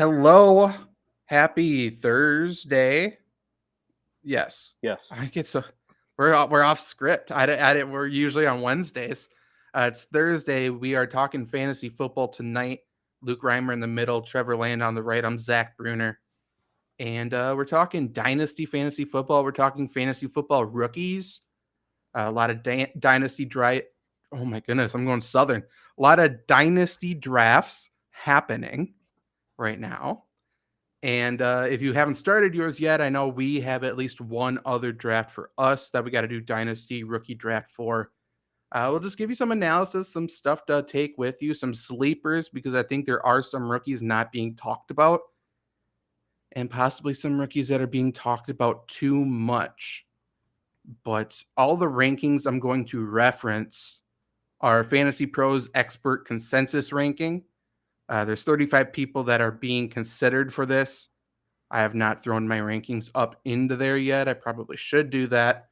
Hello, happy Thursday. Yes, Yes. I get so we're off script. We're usually on Wednesdays. It's Thursday. We are talking fantasy football tonight. Luke Reimer in the middle, Trevor Land on the right. I'm Zach Bruner, and we're talking Dynasty fantasy football. We're talking fantasy football rookies. A lot of Dynasty dry. Oh my goodness, I'm going Southern. A lot of Dynasty drafts happening right now. And if you haven't started yours yet, I know we have at least one other draft for us that we got to do Dynasty rookie draft for. We'll just give you some analysis, some stuff to take with you, some sleepers, because I think there are some rookies not being talked about, and possibly some rookies that are being talked about too much. But all the rankings I'm going to reference are Fantasy Pros expert consensus ranking. There's 35 people that are being considered for this. I have not thrown my rankings up into there yet. I probably should do that.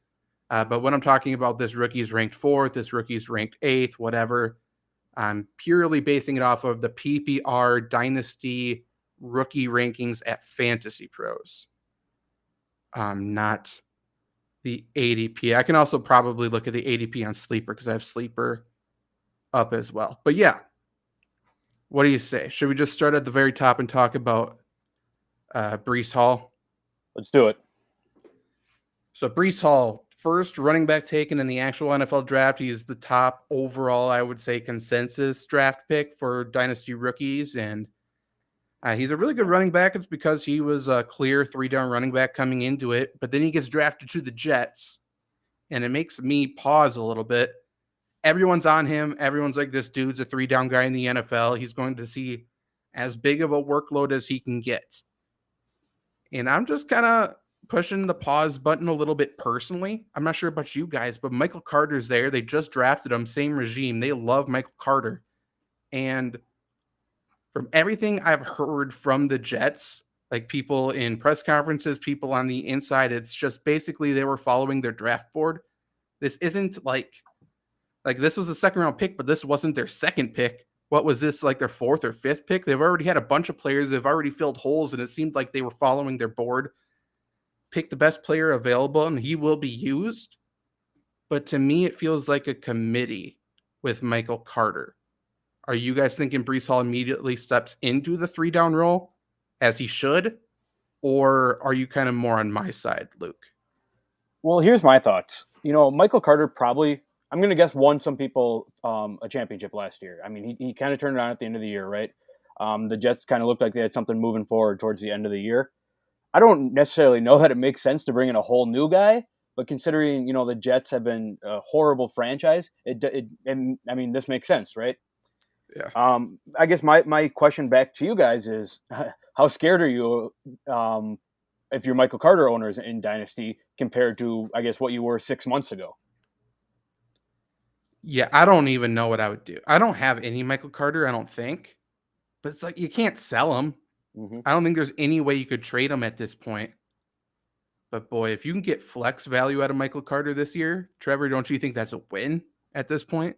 But when I'm talking about this rookie's ranked 4th, this rookie's ranked 8th, whatever, I'm purely basing it off of the PPR Dynasty rookie rankings at Fantasy Pros, not the ADP. I can also probably look at the ADP on Sleeper because I have Sleeper up as well. But yeah, what do you say? Should we just start at the very top and talk about Breece Hall? Let's do it. So Breece Hall, first running back taken in the actual NFL draft. He's the top overall, I would say, consensus draft pick for Dynasty rookies. And he's a really good running back. It's because he was a clear 3-down running back coming into it. But then he gets drafted to the Jets. And it makes me pause a little bit. Everyone's on him. Everyone's like, this dude's a 3-down guy in the NFL. He's going to see as big of a workload as he can get. And I'm just kind of pushing the pause button a little bit personally. I'm not sure about you guys, but Michael Carter's there. They just drafted him, same regime. They love Michael Carter. And from everything I've heard from the Jets, like people in press conferences, people on the inside, it's just basically they were following their draft board. This isn't like this was a second round pick, but this wasn't their second pick. What was this, like their 4th or 5th pick? They've already had a bunch of players. They've already filled holes, and it seemed like they were following their board. Pick the best player available, and he will be used. But to me, it feels like a committee with Michael Carter. Are you guys thinking Breece Hall immediately steps into the 3-down role as he should? Or are you kind of more on my side, Luke? Well, here's my thoughts. Michael Carter probably, I'm going to guess, won some people a championship last year. I mean, he kind of turned it on at the end of the year, right? The Jets kind of looked like they had something moving forward towards the end of the year. I don't necessarily know that it makes sense to bring in a whole new guy, but considering, the Jets have been a horrible franchise, this makes sense, right? Yeah. I guess my question back to you guys is, how scared are you if you're Michael Carter owners in Dynasty compared to, I guess, what you were 6 months ago? Yeah, I don't even know what I would do. I don't have any Michael Carter, I don't think. But it's like you can't sell him. Mm-hmm. I don't think there's any way you could trade him at this point. But boy, if you can get flex value out of Michael Carter this year, Trevor, don't you think that's a win at this point?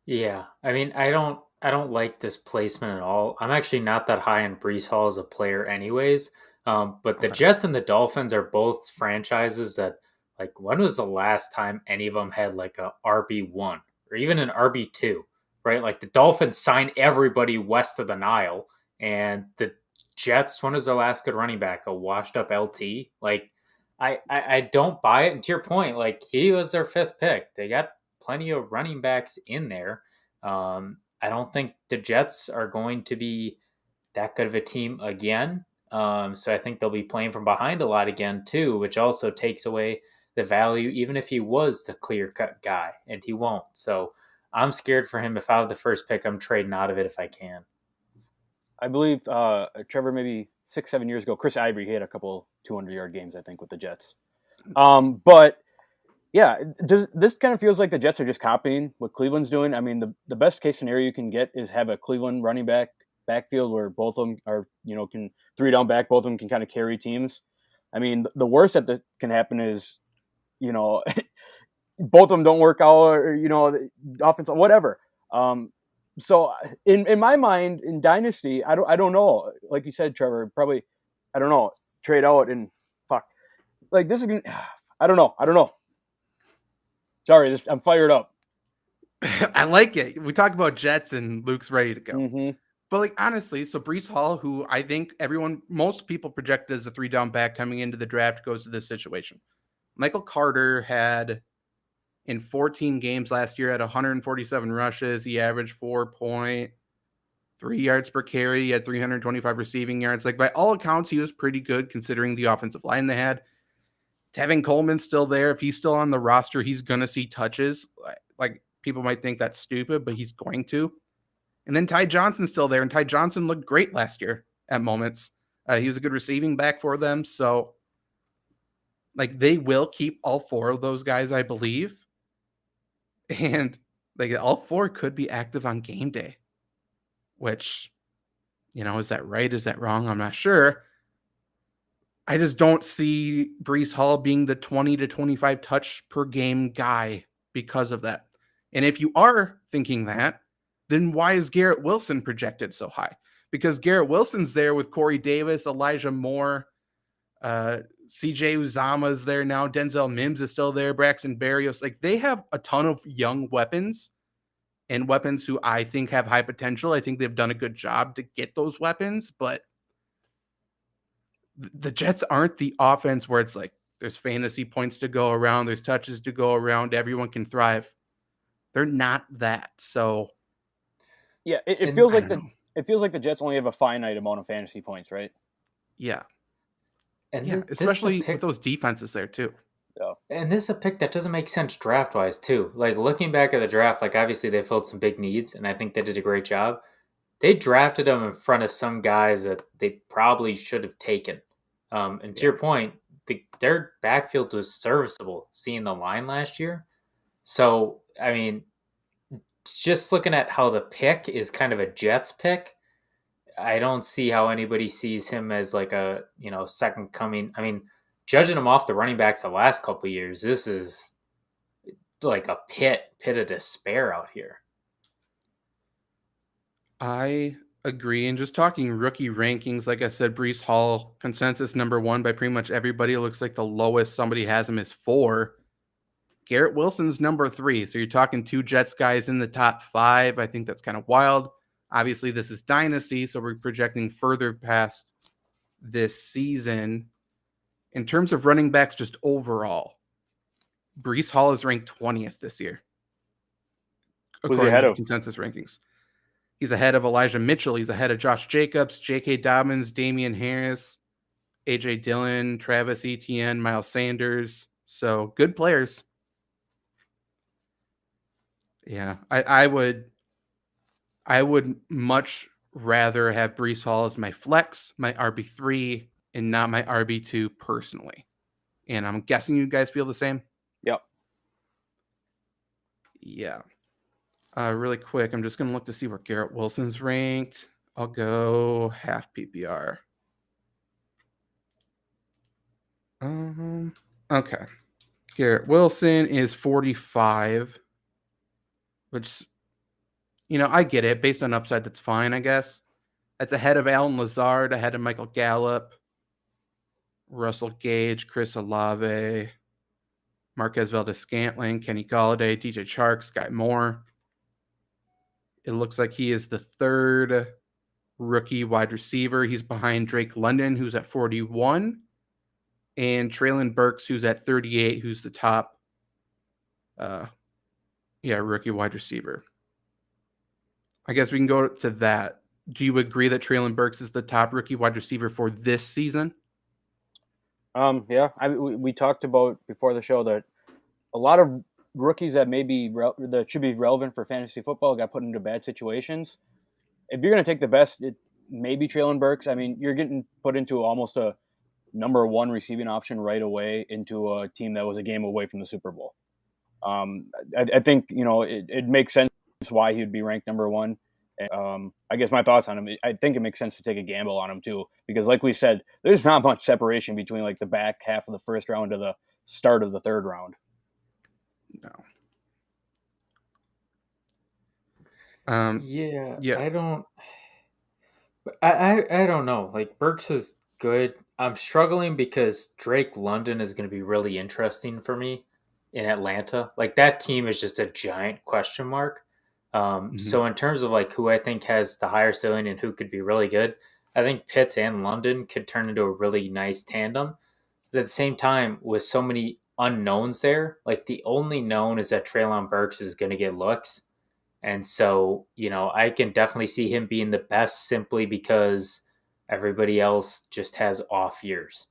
Yeah, I mean, I don't like this placement at all. I'm actually not that high on Breece Hall as a player, anyways. But the Jets and the Dolphins are both franchises that, like, when was the last time any of them had like a RB1 or even an RB2, right? Like the Dolphins signed everybody west of the Nile, and the Jets, when was the last good running back? A washed up LT? Like, I don't buy it. And to your point, like, he was their 5th pick. They got plenty of running backs in there. I don't think the Jets are going to be that good of a team again. So I think they'll be playing from behind a lot again too, which also takes away the value, even if he was the clear-cut guy, and he won't. So I'm scared for him. If I have the 1st pick, I'm trading out of it if I can. I believe, Trevor, maybe 6-7 years ago, Chris Ivory, he had a couple 200-yard games, I think, with the Jets. But yeah, this kind of feels like the Jets are just copying what Cleveland's doing. I mean, the best case scenario you can get is have a Cleveland running backfield where both of them are, can 3-down back, both of them can kind of carry teams. I mean, the worst that can happen is, both of them don't work out, or, offense, whatever. So in my mind, in Dynasty, I don't know. Like you said, Trevor, probably, I don't know, trade out and fuck. Like this is gonna, I don't know. Sorry, I'm fired up. I like it. We talked about Jets and Luke's ready to go. Mm-hmm. But like honestly, so Brees Hall, who I think most people projected as a 3-down back coming into the draft, goes to this situation. Michael Carter had in 14 games last year had 147 rushes. He averaged 4.3 yards per carry. He had 325 receiving yards. Like by all accounts, he was pretty good considering the offensive line they had. Tevin Coleman's still there. If he's still on the roster, he's gonna see touches. Like people might think that's stupid, but he's going to. And then Ty Johnson's still there, and Ty Johnson looked great last year at moments. He was a good receiving back for them. So, like, they will keep all 4 of those guys, I believe. And, like, all 4 could be active on game day, which, is that right? Is that wrong? I'm not sure. I just don't see Brees Hall being the 20 to 25 touch per game guy because of that. And if you are thinking that, then why is Garrett Wilson projected so high? Because Garrett Wilson's there with Corey Davis, Elijah Moore, CJ Uzama is there now, Denzel Mims is still there, Braxton Berrios. Like they have a ton of young weapons and weapons who I think have high potential. I think they've done a good job to get those weapons, but the Jets aren't the offense where it's like there's fantasy points to go around, there's touches to go around, everyone can thrive. They're not that. So yeah, it feels like the Jets only have a finite amount of fantasy points, right? Yeah. And yeah, especially with those defenses there too. Yeah. And this is a pick that doesn't make sense draft-wise too. Like looking back at the draft, like obviously they filled some big needs, and I think they did a great job. They drafted them in front of some guys that they probably should have taken. And to your point, their backfield was serviceable seeing the line last year. So, I mean, just looking at how the pick is kind of a Jets pick, I don't see how anybody sees him as like a, second coming. I mean, judging him off the running backs the last couple of years, this is like a pit of despair out here. I agree. And just talking rookie rankings, like I said, Brees Hall, consensus number 1 by pretty much everybody. It looks like the lowest somebody has him is 4. Garrett Wilson's number 3. So you're talking 2 Jets guys in the top 5. I think that's kind of wild. Obviously, this is Dynasty, so we're projecting further past this season. In terms of running backs, just overall, Brees Hall is ranked 20th this year. Who's he ahead of? Consensus rankings. He's ahead of Elijah Mitchell. He's ahead of Josh Jacobs, J.K. Dobbins, Damian Harris, A.J. Dillon, Travis Etienne, Miles Sanders. So good players. Yeah, I would much rather have Brees Hall as my flex, my RB3, and not my RB2 personally. And I'm guessing you guys feel the same? Yep. Yeah. Really quick, I'm just going to look to see where Garrett Wilson's ranked. I'll go half PPR. Okay. Garrett Wilson is 45, which, I get it. Based on upside, that's fine, I guess. That's ahead of Alan Lazard, ahead of Michael Gallup, Russell Gage, Chris Olave, Marquez Valdes-Scantling, Kenny Golladay, DJ Chark, Sky Moore. It looks like he is the 3rd rookie wide receiver. He's behind Drake London, who's at 41, and Treylon Burks, who's at 38, who's the top rookie wide receiver. I guess we can go to that. Do you agree that Treylon Burks is the top rookie wide receiver for this season? Yeah. We talked about before the show that a lot of rookies that that should be relevant for fantasy football got put into bad situations. If you're going to take the best, it may be Treylon Burks. I mean, you're getting put into almost a number 1 receiving option right away into a team that was a game away from the Super Bowl. I think, it makes sense why he would be ranked number 1. I guess my thoughts on him, I think it makes sense to take a gamble on him too, because like we said, there's not much separation between like the back half of the first round to the start of the 3rd round. No. Yeah, Yeah. I don't know. Like Burks is good. I'm struggling because Drake London is going to be really interesting for me in Atlanta. Like that team is just a giant question mark. Mhm. So in terms of like who I think has the higher ceiling and who could be really good, I think Pitts and London could turn into a really nice tandem. But at the same time, with so many unknowns there, like the only known is that Traylon Burks is going to get looks. And so, I can definitely see him being the best simply because everybody else just has off years.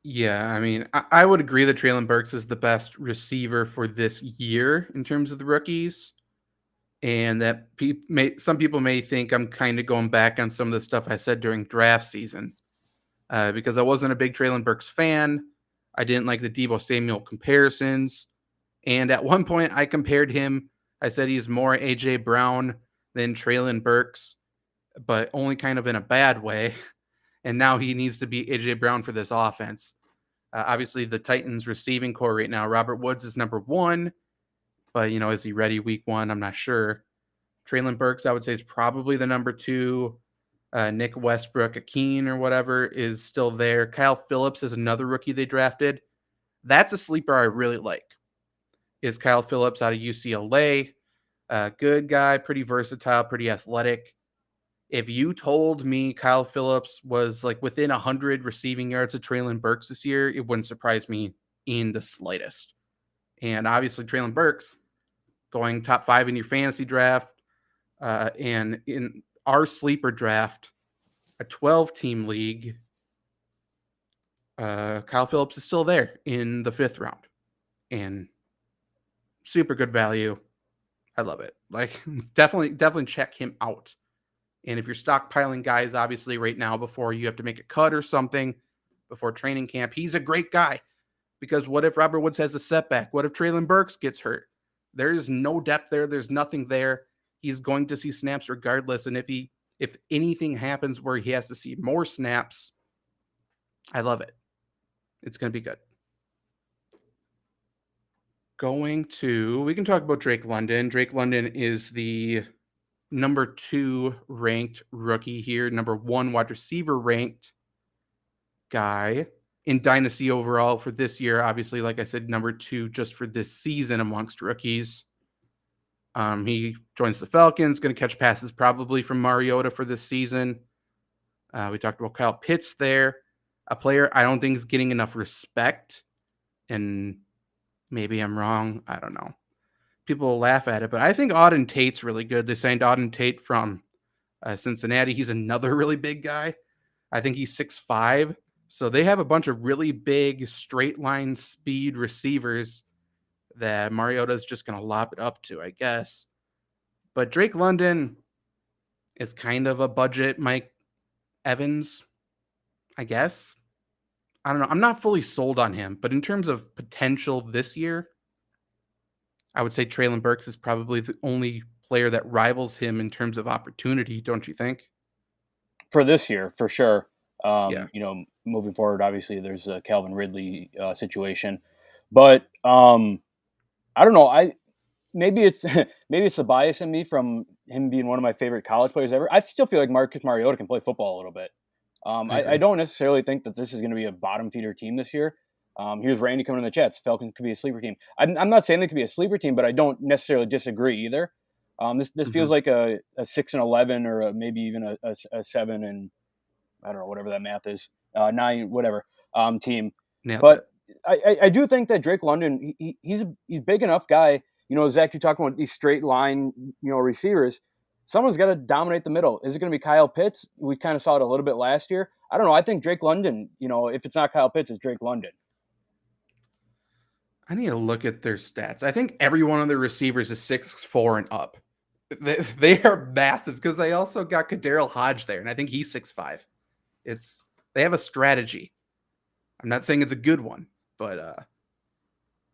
Yeah, I mean, I would agree that Traylon Burks is the best receiver for this year in terms of the rookies, and that some people may think I'm kind of going back on some of the stuff I said during draft season, because I wasn't a big Traylon Burks fan. I didn't like the Deebo Samuel comparisons, and at one point I compared him. I said he's more AJ Brown than Traylon Burks, but only kind of in a bad way. And now he needs to be AJ Brown for this offense. Obviously, the Titans receiving core right now, Robert Woods is number one, but is he ready week one? I'm not sure. Traylon Burks, I would say, is probably the number two. Nick Westbrook, Akeen or whatever, is still there. Kyle Phillips is another rookie they drafted. That's a sleeper I really like. Is Kyle Phillips out of UCLA? Good guy, pretty versatile, pretty athletic. If you told me Kyle Phillips was like within 100 receiving yards of Traylon Burks this year, it wouldn't surprise me in the slightest. And obviously, Traylon Burks going top 5 in your fantasy draft, and in our sleeper draft, a 12-team league, Kyle Phillips is still there in the 5th round, and super good value. I love it. Like definitely check him out. And if you're stockpiling guys, obviously right now before you have to make a cut or something before training camp, he's a great guy. Because what if Robert Woods has a setback? What if Traylon Burks gets hurt? There's no depth there. There's nothing there. He's going to see snaps regardless. And if anything happens where he has to see more snaps, I love it. It's going to be good. We can talk about Drake London. Drake London is the number 2 ranked rookie here, number 1 wide receiver ranked guy in Dynasty overall for this year. Obviously, like I said, number 2 just for this season amongst rookies. He joins the Falcons, going to catch passes probably from Mariota for this season. We talked about Kyle Pitts there, a player I don't think is getting enough respect, and maybe I'm wrong. I don't know. People will laugh at it, but I think Auden Tate's really good. They signed Auden Tate from Cincinnati. He's another really big guy. I think he's 6'5". So they have a bunch of really big straight line speed receivers that Mariota's just going to lop it up to, I guess. But Drake London is kind of a budget Mike Evans, I guess. I don't know. I'm not fully sold on him, but in terms of potential this year, I would say Traylon Burks is probably the only player that rivals him in terms of opportunity, don't you think? For this year, for sure. Yeah. Moving forward, obviously there's a Calvin Ridley situation, but I don't know. Maybe it's a bias in me from him being one of my favorite college players ever. I still feel like Marcus Mariota can play football a little bit. I I agree. don't necessarily think that this is going to be a bottom feeder team this year. Here's Randy coming in the chats. Falcons could be a sleeper team. I'm not saying they could be a sleeper team, but I don't necessarily disagree either. This feels like a 6-11 or maybe even a 7 and I don't know whatever that math is 9 whatever team. Nailed But it. I do think that Drake London he's a big enough guy. Zach, you're talking about these straight line receivers. Someone's got to dominate the middle. Is it going to be Kyle Pitts? We kind of saw it a little bit last year. I don't know. I think Drake London, if it's not Kyle Pitts, it's Drake London. I need to look at their stats. I think every one of the receivers is 6'4" and up. They are massive because they also got Cordero Hodge there, and I think he's 6'5". They have a strategy. I'm not saying it's a good one, but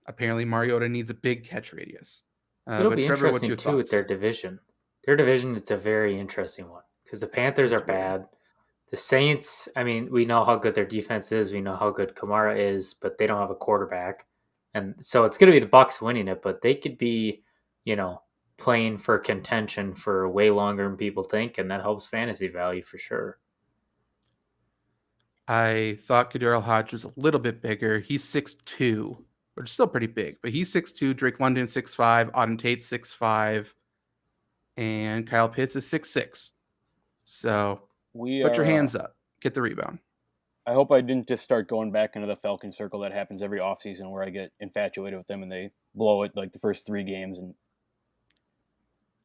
apparently Mariota needs a big catch radius. It'll But be Trevor, what's interesting your too with thoughts? their division. Their division is a very interesting one because the Panthers It's are weird. bad. The Saints, I mean, we know how good their defense is. We know how good Kamara is, but they don't have a quarterback. And so it's going to be the Bucs winning it, but they could be, playing for contention for way longer than people think, and that helps fantasy value for sure. I thought Cordero Hodge was a little bit bigger. He's 6'2", which is still pretty big, but he's 6'2". Drake London 6'5", Auden Tate 6'5", and Kyle Pitts is 6'6". So put your hands up, get the rebound. I hope I didn't just start going back into the Falcon circle that happens every offseason where I get infatuated with them and they blow it like the first 3 games. And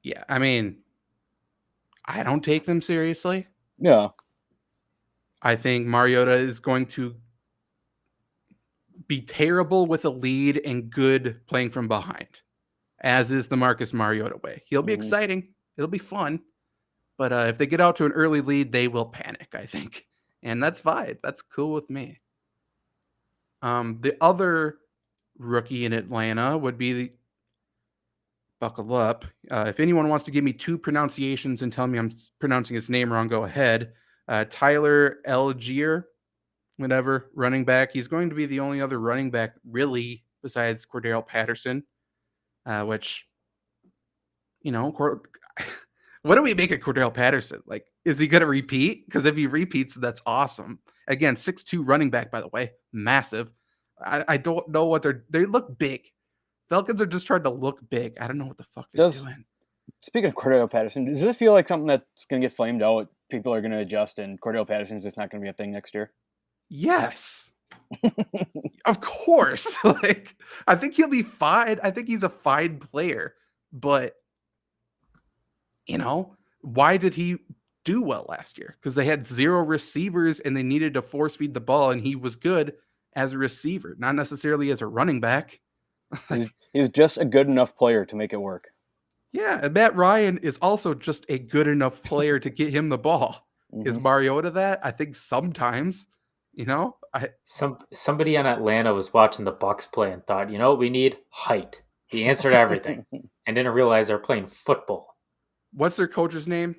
yeah, I mean, I don't take them seriously. yeah, I think Mariota is going to be terrible with a lead and good playing from behind, as is the Marcus Mariota way. He'll be exciting. It'll be fun. But if they get out to an early lead, they will panic, I think. And that's fine. That's cool with me. The other rookie in Atlanta would be buckle up. If anyone wants to give me 2 pronunciations and tell me I'm pronouncing his name wrong, go ahead. Tyler Algier, whatever, running back. He's going to be the only other running back really besides Cordero Patterson, which, what do we make of Cordero Patterson? Like, is he going to repeat? Because if he repeats, that's awesome. Again, 6'2" running back, by the way, massive. I don't know what they look big. Falcons are just trying to look big. I don't know what the fuck they're doing. Speaking of Cordero Patterson, does this feel like something that's going to get flamed out? People are going to adjust and Cordero Patterson is just not going to be a thing next year? Yes. Of course. Like, I think he'll be fine. I think he's a fine player. But, why did he do well last year? Because they had 0 receivers and they needed to force feed the ball, and he was good as a receiver, not necessarily as a running back. He's just a good enough player to make it work. Yeah, and Matt Ryan is also just a good enough player to get him the ball. Is Mariota that? I think sometimes, Somebody in Atlanta was watching the Bucs play and thought, we need height. The answer to everything. And didn't realize they're playing football. What's their coach's name?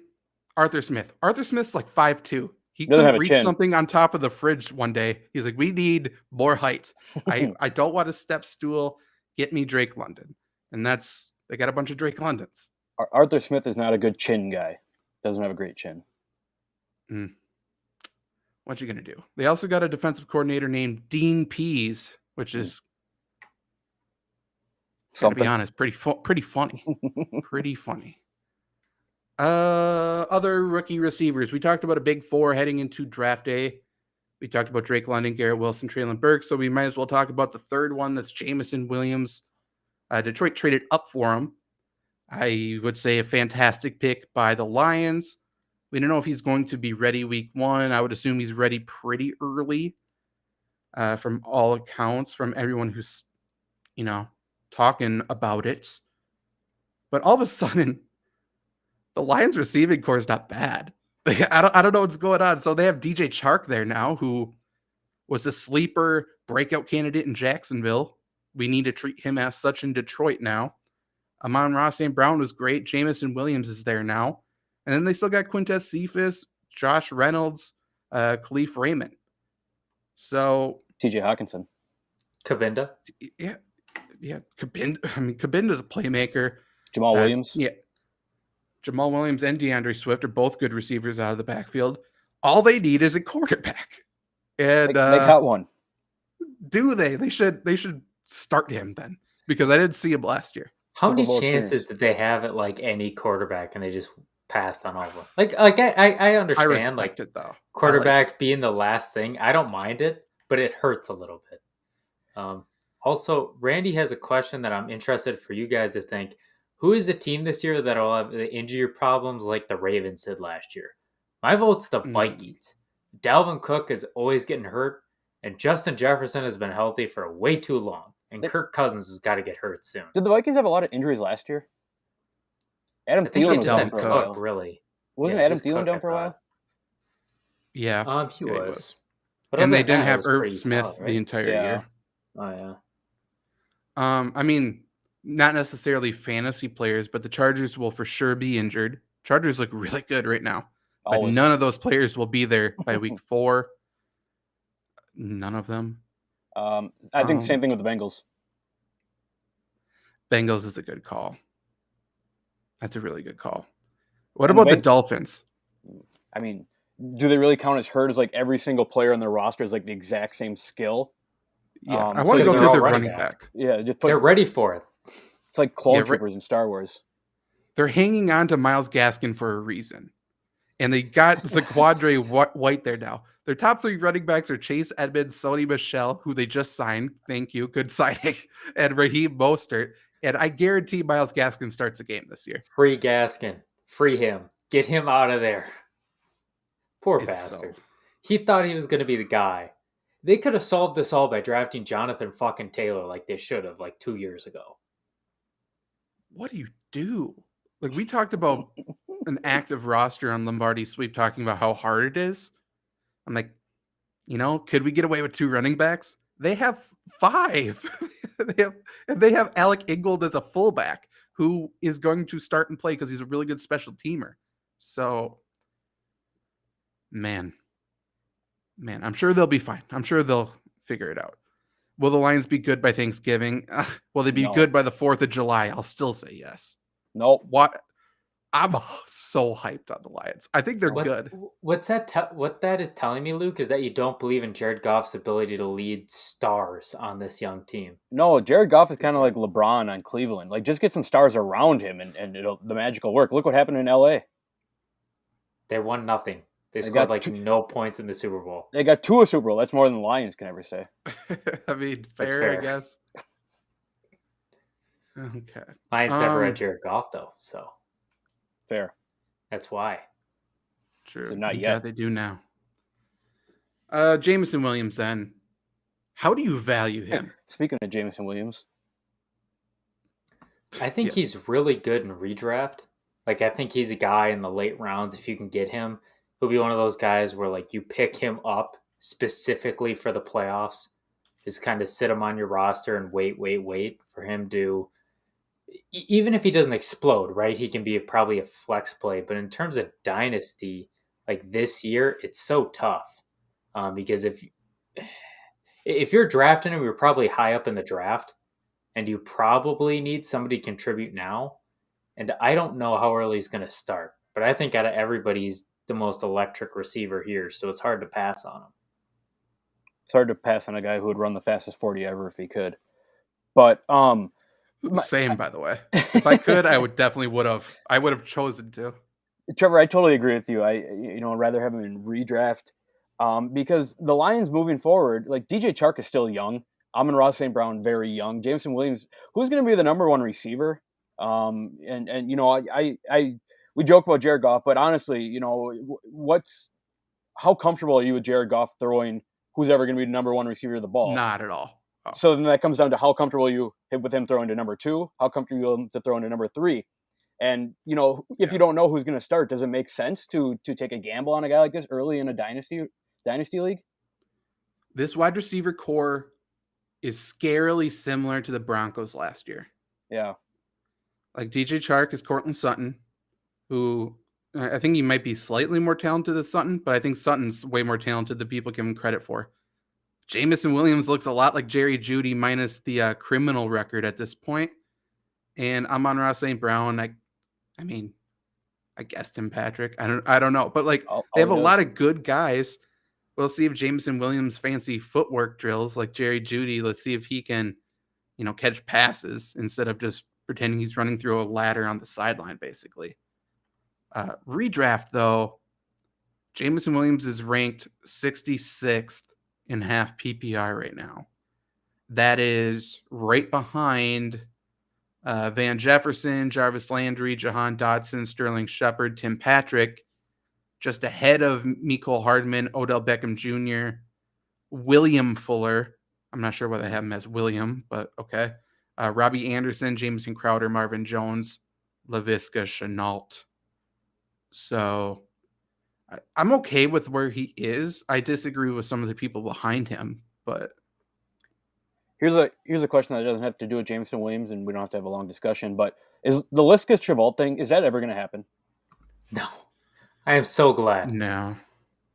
Arthur Smith. Arthur Smith's like 5'2". He couldn't reach something on top of the fridge one day. He's like, we need more height. I don't want a step stool. Get me Drake London. And they got a bunch of Drake Londons. Arthur Smith is not a good chin guy. Doesn't have a great chin. What you going to do? They also got a defensive coordinator named Dean Pease, which is, to be honest, pretty funny. Pretty funny. Other rookie receivers. We talked about a big 4 heading into draft day. We talked about Drake London, Garrett Wilson, Treylon Burks. So we might as well talk about the third one. That's Jameson Williams. Detroit traded up for him. I would say a fantastic pick by the Lions. We don't know if he's going to be ready week 1. I would assume he's ready pretty early, from all accounts, from everyone who's, talking about it. But all of a sudden, the Lions receiving core is not bad. I don't know what's going on. So they have DJ Chark there now, who was a sleeper breakout candidate in Jacksonville. We need to treat him as such in Detroit now. Amon-Ra St. Brown was great. Jameson Williams is there now. And then they still got Quintez Cephas, Josh Reynolds, Khalif Raymond. So TJ Hawkinson. Kabinda. Yeah. Kabinda's a playmaker. Jamal Williams. Yeah. Jamal Williams and DeAndre Swift are both good receivers out of the backfield. All they need is a quarterback. And they got one. Do they? They should start him then, because I didn't see him last year. How many chances did they have at like any quarterback and they just passed on all of them? I understand. I respect it though. Quarterback being the last thing. I don't mind it, but it hurts a little bit. Also, Randy has a question that I'm interested for you guys to think. Who is the team this year that will have the injury problems like the Ravens did last year? My vote's the Vikings. Dalvin Cook is always getting hurt, and Justin Jefferson has been healthy for way too long. And Kirk Cousins has got to get hurt soon. Did the Vikings have a lot of injuries last year? Adam Thielen was down for a while. Really? Wasn't Adam Thielen down for a while? Yeah. He was. But and they didn't have Irv Smith the entire year. Oh, yeah. I mean, not necessarily fantasy players, but the Chargers will for sure be injured. Chargers look really good right now. But none of those players will be there by week 4. None of them. I think the same thing with the Bengals. Bengals is a good call. That's a really good call. What And the about the Bengals- Dolphins? I mean, do they really count as hurt as like every single player on their roster is like the exact same skill? Yeah, I so want to go they're through all their running running backs. back. Yeah, They're ready for it. It's like clone Yeah, troopers in Star Wars. They're hanging on to Myles Gaskin for a reason. And they got Zaquadre White there now. Their top 3 running backs are Chase Edmonds, Sony Michel, who they just signed. Thank you. Good signing. And Raheem Mostert. And I guarantee Myles Gaskin starts a game this year. Free Gaskin. Free him. Get him out of there. Poor It's bastard. He thought he was going to be the guy. They could have solved this all by drafting Jonathan fucking Taylor like they should have like 2 years ago. What do you do? Like, we talked about an active roster on Lombardi Sweep talking about how hard it is. I'm like, could we get away with 2 running backs? They have 5. they have Alec Ingold as a fullback who is going to start and play because he's a really good special teamer. So, man, I'm sure they'll be fine. I'm sure they'll figure it out. Will the Lions be good by Thanksgiving? Will they be No. good by the 4th of July? I'll still say yes. Nope. What? I'm so hyped on the Lions. I think they're good. What that is telling me, Luke, is that you don't believe in Jared Goff's ability to lead stars on this young team. No, Jared Goff is kind of like LeBron on Cleveland. Like, just get some stars around him, and the magic will work. Look what happened in L.A. They won nothing. They scored like no points in the Super Bowl. They got 2 a Super Bowl. That's more than the Lions can ever say. I mean, That's fair, I fair. guess. Okay. Lions never had Jared Goff, though, so Fair. that's why. True. So not Thank yet. God they do now. Jameson Williams, then. How do you value him? Speaking of Jameson Williams, I think Yes. he's really good in redraft. Like, I think he's a guy in the late rounds, if you can get him. He'll be one of those guys where, like, you pick him up specifically for the playoffs. Just kind of sit him on your roster and wait for him to... Even if he doesn't explode, right? He can be probably a flex play. But in terms of dynasty, like this year, it's so tough. Because if you're drafting him, you're probably high up in the draft. And you probably need somebody to contribute now. And I don't know how early he's going to start. But I think out of everybody, he's the most electric receiver here. So it's hard to pass on him. it's hard to pass on a guy who would run the fastest 40 ever if he could. But Same, by the way. If I could, I would have chosen to. Trevor, I totally agree with you. I'd rather have him in redraft because the Lions moving forward, like DJ Chark is still young. Amon-Ra St. Brown, very young. Jameson Williams, who's going to be the number 1 receiver? We joke about Jared Goff, but honestly, how comfortable are you with Jared Goff throwing who's ever going to be the number 1 receiver of the ball? Not at all. Oh. So then that comes down to how comfortable you with him throwing to number 2, how comfortable you to throwing to number 3. And, if you don't know who's going to start, does it make sense to take a gamble on a guy like this early in a dynasty league? This wide receiver core is scarily similar to the Broncos last year. Yeah. Like DJ Chark is Cortland Sutton, who I think he might be slightly more talented than Sutton, but I think Sutton's way more talented than people give him credit for. Jameson Williams looks a lot like Jerry Jeudy minus the criminal record at this point. And Amon-Ra St. Brown, I guessed him, Patrick. I don't know. But they have a lot of good guys. We'll see if Jameson Williams' fancy footwork drills like Jerry Jeudy. Let's see if he can, catch passes instead of just pretending he's running through a ladder on the sideline, basically. Redraft, though, Jameson Williams is ranked 66th in half PPR right now. That is right behind Van Jefferson, Jarvis Landry, Jahan Dodson, Sterling Shepard, Tim Patrick, just ahead of Mecole Hardman, Odell Beckham Jr., William Fuller. I'm not sure why they have him as William, but okay. Robbie Anderson, Jameson Crowder, Marvin Jones, Laviska Shenault. So I'm okay with where he is. I disagree with some of the people behind him, but here's a question that doesn't have to do with Jameson Williams, and we don't have to have a long discussion. But is the Laviska Shenault thing, is that ever going to happen? No, I am so glad. No,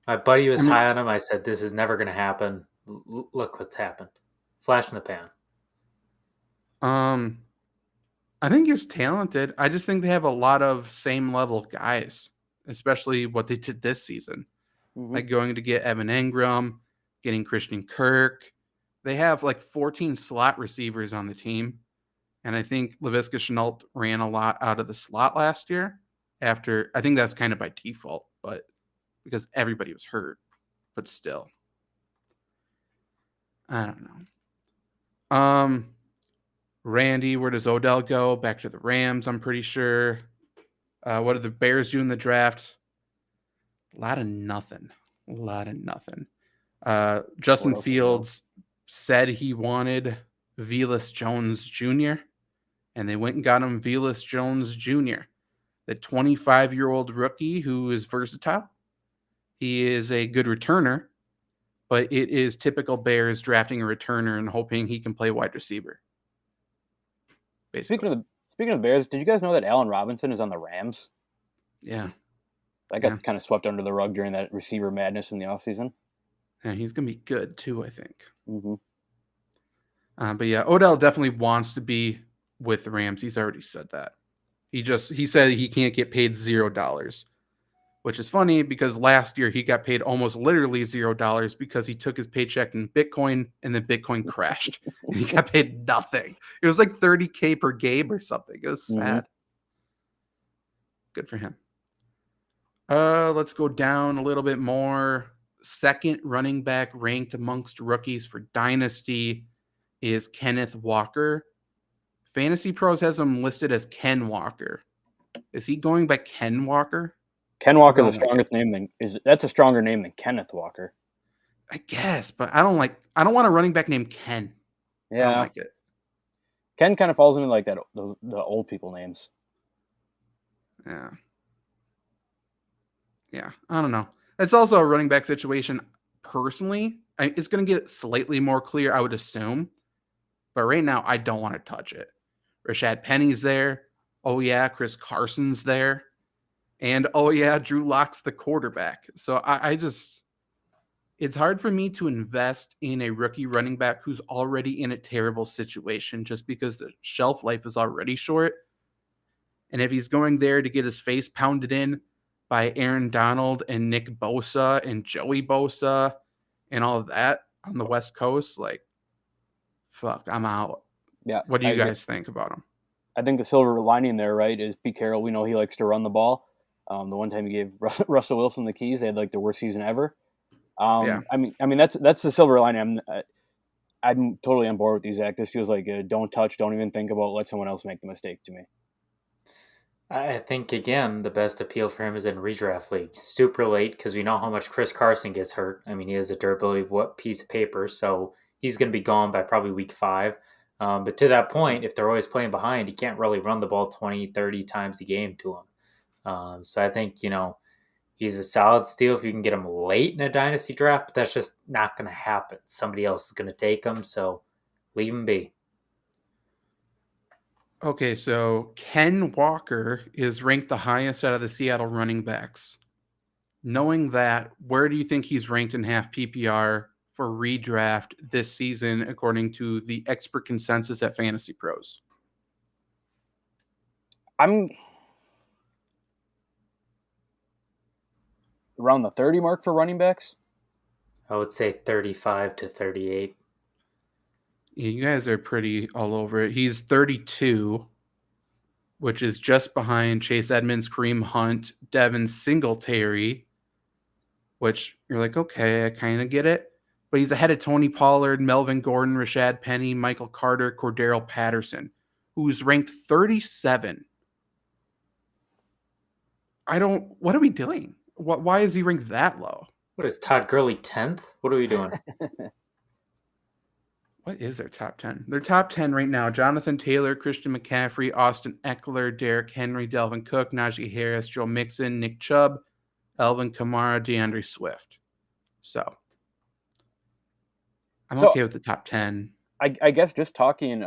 my buddy was high on him. I said, "This is never going to happen." Look what's happened. Flash in the pan. I think he's talented. I just think they have a lot of same level guys, especially what they did this season. Mm-hmm. Like going to get Evan Engram, getting Christian Kirk. They have like 14 slot receivers on the team. And I think Laviska Shenault ran a lot out of the slot last year. After I think that's kind of by default, but because everybody was hurt. But still. I don't know. Randy, where does Odell go? Back to the Rams, I'm pretty sure. What did the Bears do in the draft? A lot of nothing. Justin Fields said he wanted Vilas Jones Jr., and they went and got him Vilas Jones Jr., the 25-year-old rookie who is versatile. He is a good returner, but it is typical Bears drafting a returner and hoping he can play wide receiver. Basically. Speaking of Bears, did you guys know that Allen Robinson is on the Rams? Yeah. That got kind of swept under the rug during that receiver madness in the offseason. Yeah, he's going to be good too, I think. Mm-hmm. But yeah, Odell definitely wants to be with the Rams. He's already said that. He said he can't get paid $0, which is funny because last year he got paid almost literally $0 because he took his paycheck in Bitcoin and then Bitcoin crashed and he got paid nothing. It was like $30K per game or something. It was sad. Good for him. Let's go down a little bit more. Second running back ranked amongst rookies for Dynasty is Kenneth Walker. Fantasy Pros has him listed as Ken Walker. Is he going by Ken Walker? Ken Walker is that's a stronger name than Kenneth Walker. I guess, but I don't want a running back named Ken. Yeah. I don't like it. Ken kind of falls into like that the old people names. Yeah. Yeah, I don't know. It's also a running back situation. Personally, it's going to get slightly more clear, I would assume. But right now, I don't want to touch it. Rashad Penny's there. Oh, yeah, Chris Carson's there. And, oh, yeah, Drew Lock's the quarterback. So it's hard for me to invest in a rookie running back who's already in a terrible situation just because the shelf life is already short. And if he's going there to get his face pounded in by Aaron Donald and Nick Bosa and Joey Bosa and all of that on the West Coast, like, fuck, I'm out. Yeah. What do you guys think about him? I think the silver lining there, right, is Pete Carroll. We know he likes to run the ball. The one time he gave Russell Wilson the keys, they had like the worst season ever. Yeah. I mean that's the silver lining. I'm totally on board with you, Zach. This feels like a don't touch, don't even think about, let someone else make the mistake to me. I think, again, the best appeal for him is in redraft leagues. Super late because we know how much Chris Carson gets hurt. I mean, he has a durability of what piece of paper, so he's going to be gone by probably week 5. But to that point, if they're always playing behind, you can't really run the ball 20, 30 times a game to him. So I think, he's a solid steal if you can get him late in a dynasty draft, but that's just not going to happen. Somebody else is going to take him, so leave him be. Okay, so Ken Walker is ranked the highest out of the Seattle running backs. Knowing that, where do you think he's ranked in half PPR for redraft this season, according to the expert consensus at Fantasy Pros? I'm around the 30 mark for running backs. I would say 35 to 38. Yeah, you guys are pretty all over it. He's 32, which is just behind Chase Edmonds, Kareem Hunt, Devin Singletary, which you're like, okay, I kind of get it. But he's ahead of Tony Pollard, Melvin Gordon, Rashad Penny, Michael Carter, Cordero Patterson, who's ranked 37. What are we doing? Why is he ranked that low? What is Todd Gurley 10th? What are we doing? What is their top 10? Their top 10 right now: Jonathan Taylor, Christian McCaffrey, Austin Eckler, Derrick Henry, Delvin Cook, Najee Harris, Joe Mixon, Nick Chubb, Alvin Kamara, DeAndre Swift. So I'm okay with the top 10. I guess just talking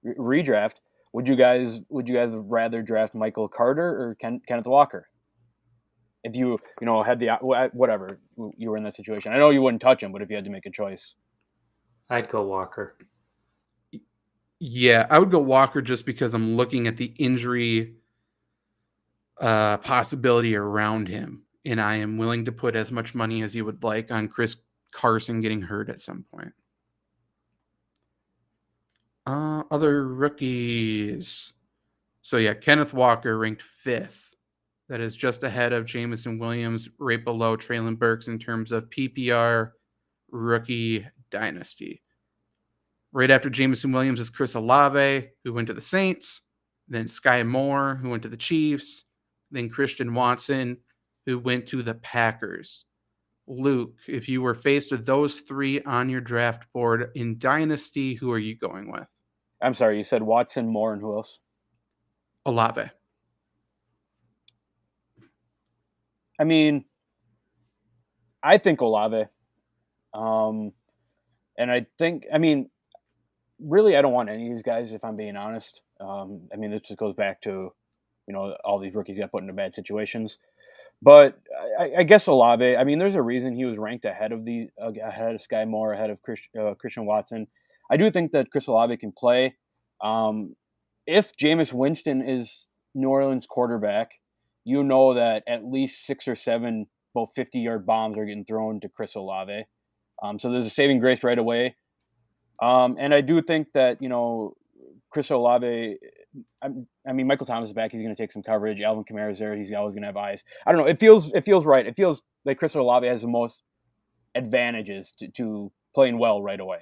redraft, would you guys rather draft Michael Carter or Kenneth Walker? If you had the whatever you were in that situation, I know you wouldn't touch him, but if you had to make a choice, I'd go Walker. Yeah, I would go Walker just because I'm looking at the injury possibility around him, and I am willing to put as much money as you would like on Chris Carson getting hurt at some point. Other rookies. So yeah, Kenneth Walker ranked 5th. That is just ahead of Jameson Williams, right below Traylon Burks in terms of PPR rookie dynasty. Right after Jameson Williams is Chris Olave, who went to the Saints, then Sky Moore, who went to the Chiefs, then Christian Watson, who went to the Packers. Luke, if you were faced with those 3 on your draft board in Dynasty, who are you going with? I'm sorry, you said Watson, Moore, and who else? Olave. I mean, I think Olave. And I think, really, I don't want any of these guys, if I'm being honest. This just goes back to, all these rookies got put into bad situations. But I guess Olave, there's a reason he was ranked ahead of Sky Moore, ahead of Christian Watson. I do think that Chris Olave can play. If Jameis Winston is New Orleans quarterback, you know that at least 6 or 7 both 50-yard bombs are getting thrown to Chris Olave. So there's a saving grace right away. And I do think that, Chris Olave, Michael Thomas is back. He's going to take some coverage. Alvin Kamara's there. He's always going to have eyes. I don't know. It feels right. It feels like Chris Olave has the most advantages to playing well right away.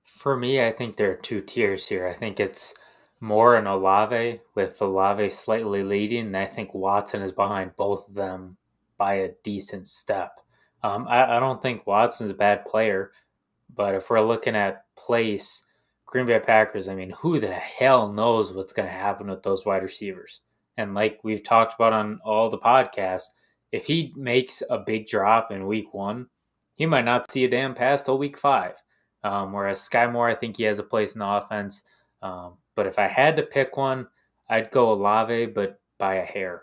For me, I think there are 2 tiers here. I think it's Moore and Olave, with Olave slightly leading, and I think Watson is behind both of them by a decent step. I don't think Watson's a bad player, but if we're looking at place, Green Bay Packers, who the hell knows what's going to happen with those wide receivers? And like we've talked about on all the podcasts, if he makes a big drop in week 1, he might not see a damn pass till week 5. Whereas Sky Moore, I think he has a place in the offense. But if I had to pick one, I'd go Olave, but by a hair.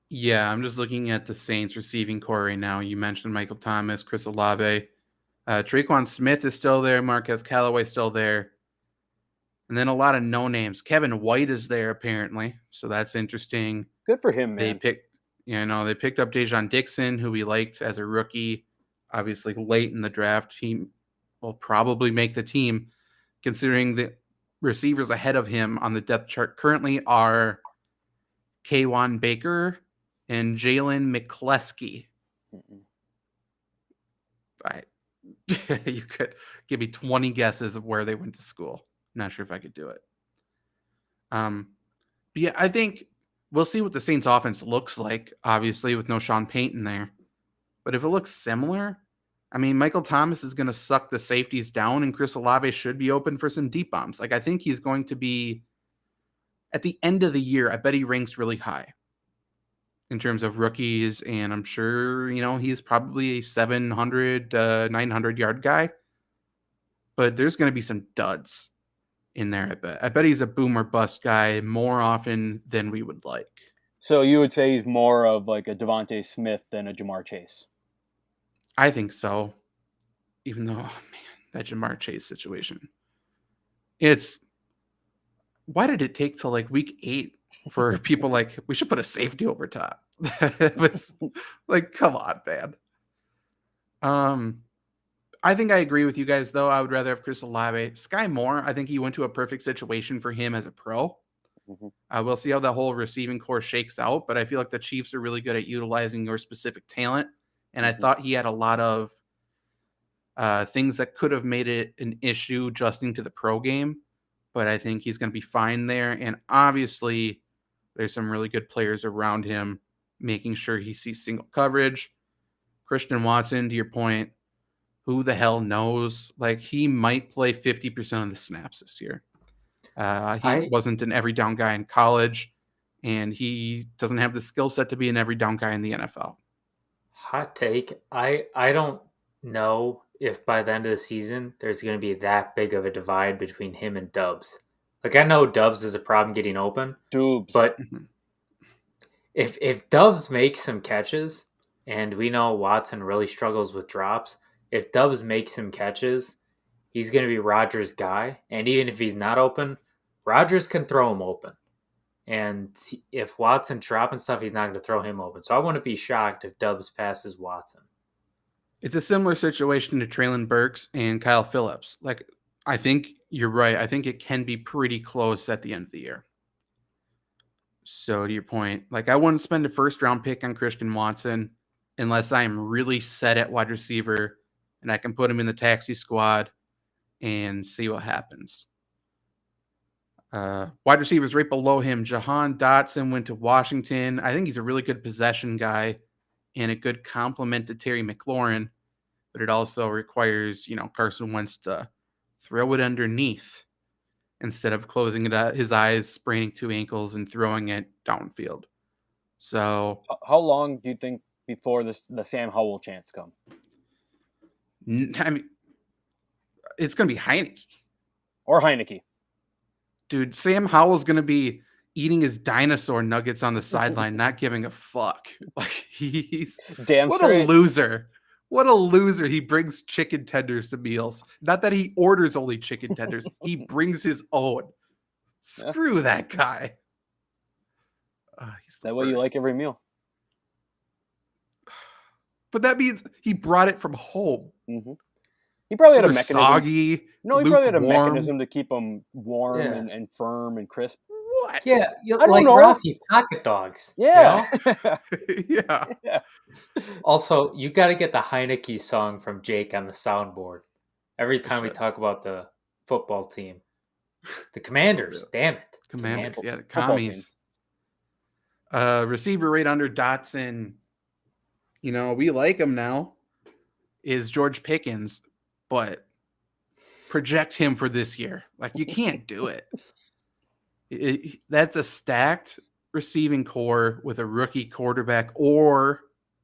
Yeah, I'm just looking at the Saints receiving core right now. You mentioned Michael Thomas, Chris Olave. Traquan Smith is still there. Marquez Callaway still there. And then a lot of no names. Kevin White is there apparently, so that's interesting. Good for him, man. They picked up Dejon Dixon, who we liked as a rookie. Obviously, late in the draft, he will probably make the team, considering the receivers ahead of him on the depth chart currently are K'Wan Baker and Jalen McCleskey. You could give me 20 guesses of where they went to school. Not sure if I could do it. But yeah, I think we'll see what the Saints offense looks like, obviously, with no Sean Payton there. But if it looks similar, Michael Thomas is going to suck the safeties down, and Chris Olave should be open for some deep bombs. I think he's going to be, at the end of the year, I bet he ranks really high in terms of rookies, and I'm sure, he's probably a 700, 900-yard guy. But there's going to be some duds in there, I bet he's a boom or bust guy more often than we would like. So you would say he's more of like a Devontae Smith than a Jamar Chase? I think so. Even though, that Jamar Chase situation. Why did it take till week 8 for people we should put a safety over top? It was come on, man. I think I agree with you guys, though. I would rather have Chris Olave. Sky Moore, I think he went to a perfect situation for him as a pro. Mm-hmm. We'll see how that whole receiving core shakes out, but I feel like the Chiefs are really good at utilizing your specific talent. And I thought he had a lot of things that could have made it an issue adjusting to the pro game, but I think he's going to be fine there. And obviously, there's some really good players around him making sure he sees single coverage. Christian Watson, to your point, who the hell knows? He might play 50% of the snaps this year. He wasn't an every down guy in college, and he doesn't have the skill set to be an every down guy in the NFL. Hot take. I don't know if by the end of the season there's going to be that big of a divide between him and Dubs. I know Dubs is a problem getting open, but if Dubs makes some catches, and we know Watson really struggles with drops, if Dubs makes some catches he's going to be Rodgers' guy. And even if he's not open, Rodgers can throw him open. And if Watson's dropping stuff, he's not going to throw him open. So I wouldn't be shocked if Dubs passes Watson. It's a similar situation to Traylon Burks and Kyle Phillips. Like, I think you're right. I think it can be pretty close at the end of the year. So to your point, like, I wouldn't spend a first-round pick on Christian Watson unless I am really set at wide receiver and I can put him in the taxi squad and see what happens. Wide receivers right below him, Jahan Dodson went to Washington. I think he's a really good possession guy and a good complement to Terry McLaurin, but it also requires, Carson Wentz to throw it underneath instead of closing it his eyes, spraining 2 ankles, and throwing it downfield. So, how long do you think before the Sam Howell chance come? I mean, it's going to be Heineke. Or Heineke. Dude, Sam Howell's going to be eating his dinosaur nuggets on the sideline, not giving a fuck. Like, he's damn what straight. A loser. What a loser. He brings chicken tenders to meals. Not that he orders only chicken tenders. He brings his own. Screw that guy. He's that way you like every meal. But that means he brought it from home. Mm-hmm. He probably had a mechanism. Soggy. No, he probably had a lukewarm. mechanism to keep them warm and firm and crisp. What? Yeah, I don't know. Rafi pocket dogs. Yeah. Yeah. Also, you got to get the Heineke song from Jake on the soundboard every time we Sure. talk about the football team. The Commanders, damn it. Commanders, yeah, the Football commies. Receiver right under Dotson, we like him now, is George Pickens, but project him for this year. Like, you can't do it. That's a stacked receiving core with a rookie quarterback or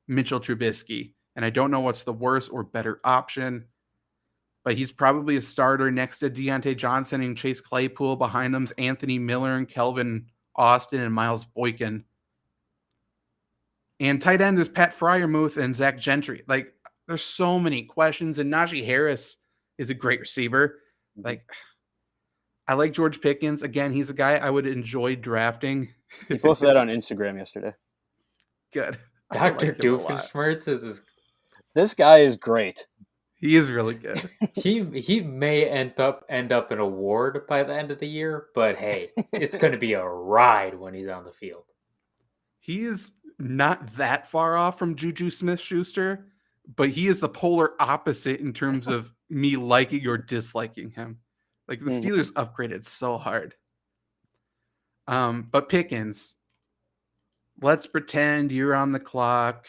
Mitchell Trubisky. And I don't know what's the worse or better option, but he's probably a starter next to Deontay Johnson and Chase Claypool. Behind them's Anthony Miller and Kelvin Austin and Miles Boykin. And tight end is Pat Freiermuth and Zach Gentry. Like, there's so many questions. And Najee Harris is a great receiver. Like, I like George Pickens. Again, he's a guy I would enjoy drafting. He posted that on Instagram yesterday. Good. Dr. Doofenshmirtz is his... This guy is great. He is really good. He may end up an award by the end of the year, but hey, it's going to be a ride when he's on the field. He is not that far off from Juju Smith-Schuster, but he is the polar opposite in terms of me liking or disliking him. Like, the Steelers upgraded so hard. But Pickens, let's pretend you're on the clock,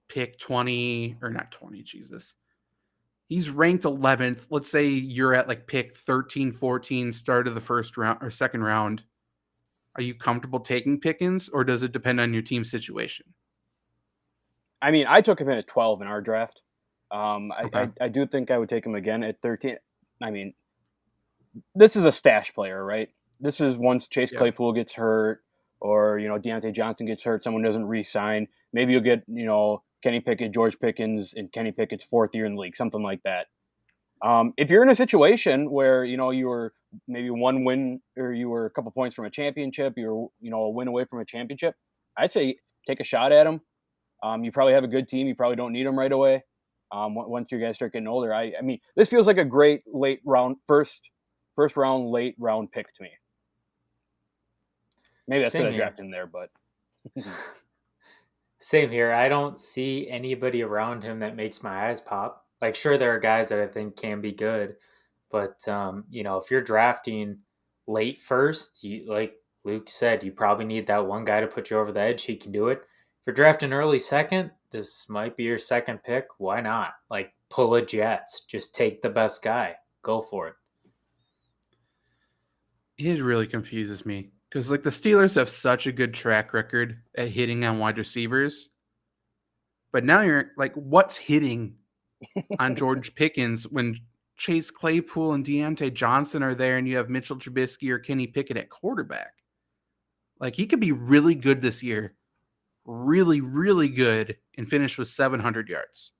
pick 20, or not 20, Jesus. He's ranked 11th. Let's say you're at like pick 13, 14, start of the first round or second round. Are you comfortable taking Pickens, or does it depend on your team situation? I mean, I took him in at 12 in our draft. Okay. I do think I would take him again at 13. I mean, this is a stash player, right? This is once Chase Claypool gets hurt or, Deontay Johnson gets hurt, someone doesn't re-sign. Maybe you'll get, Kenny Pickett, George Pickens, and Kenny Pickett's 4th year in the league, something like that. If you're in a situation where, you were maybe one win or you were a couple points from a championship, you were, a win away from a championship, I'd say take a shot at him. You probably have a good team. You probably don't need him right away. Once you guys start getting older, I mean, this feels like a great late round, first round, late round pick to me. Maybe that's going to draft in there, but same here. I don't see anybody around him that makes my eyes pop. Like, sure, there are guys that I think can be good, but if you're drafting late first, like Luke said, you probably need that one guy to put you over the edge. He can do it. If you're drafting early second, this might be your second pick. Why not? Like, pull a Jets. Just take the best guy. Go for it. It really confuses me because, like, the Steelers have such a good track record at hitting on wide receivers. But now you're like, what's hitting on George Pickens when Chase Claypool and Deontay Johnson are there and you have Mitchell Trubisky or Kenny Pickett at quarterback? Like, he could be really good this year. Really, really good and finish with 700 yards.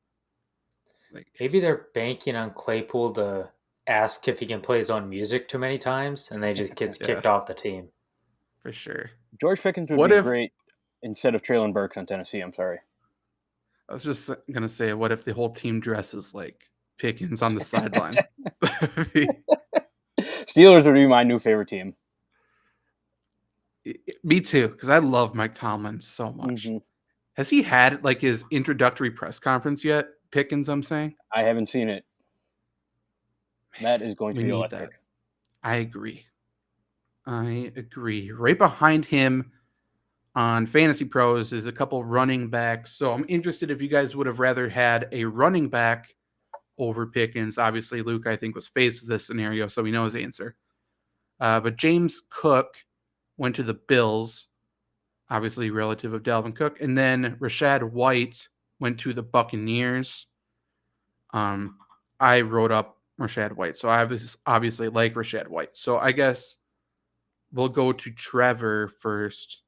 Like, maybe they're banking on Claypool to ask if he can play his own music too many times, and they just gets kicked off the team. For sure. George Pickens would be great instead of Treylon Burks on Tennessee. I'm sorry. I was just going to say, what if the whole team dresses like Pickens on the sideline? Steelers would be my new favorite team. Me too, because I love Mike Tomlin so much. Mm-hmm. Has he had like his introductory press conference yet? Pickens, I'm saying? I haven't seen it. That is going to be electric. That. I agree. Right behind him on Fantasy Pros is a couple running backs. So I'm interested if you guys would have rather had a running back over Pickens. Obviously, Luke, I think, was faced with this scenario, so we know his answer. But James Cook went to the Bills, obviously relative of Dalvin Cook. And then Rashad White went to the Buccaneers. I wrote up Rashad White, so I obviously like Rashad White. So I guess we'll go to Trevor first.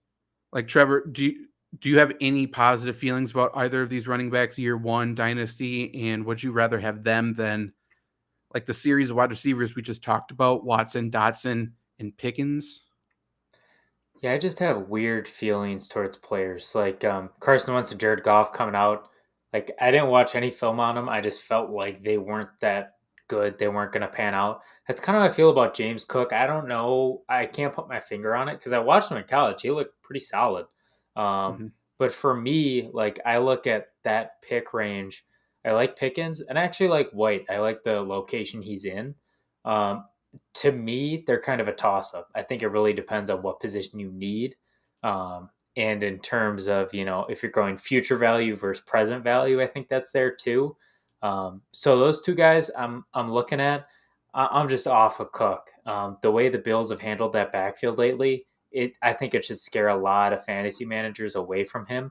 Like, Trevor, do you have any positive feelings about either of these running backs year one Dynasty? And would you rather have them than like the series of wide receivers we just talked about, Watson, Dodson, and Pickens? Yeah, I just have weird feelings towards players like Carson Wentz and Jared Goff coming out. Like, I didn't watch any film on them. I just felt like they weren't that good. They weren't going to pan out. That's kind of how I feel about James Cook. I don't know. I can't put my finger on it because I watched him in college. He looked pretty solid. But for me, like, I look at that pick range. I like Pickens and I actually like White. I like the location he's in. To me, they're kind of a toss-up. I think it really depends on what position you need. And in terms of, if you're going future value versus present value, I think that's there too. So those two guys I'm looking at, I'm just off of Cook. The way the Bills have handled that backfield lately, I think it should scare a lot of fantasy managers away from him.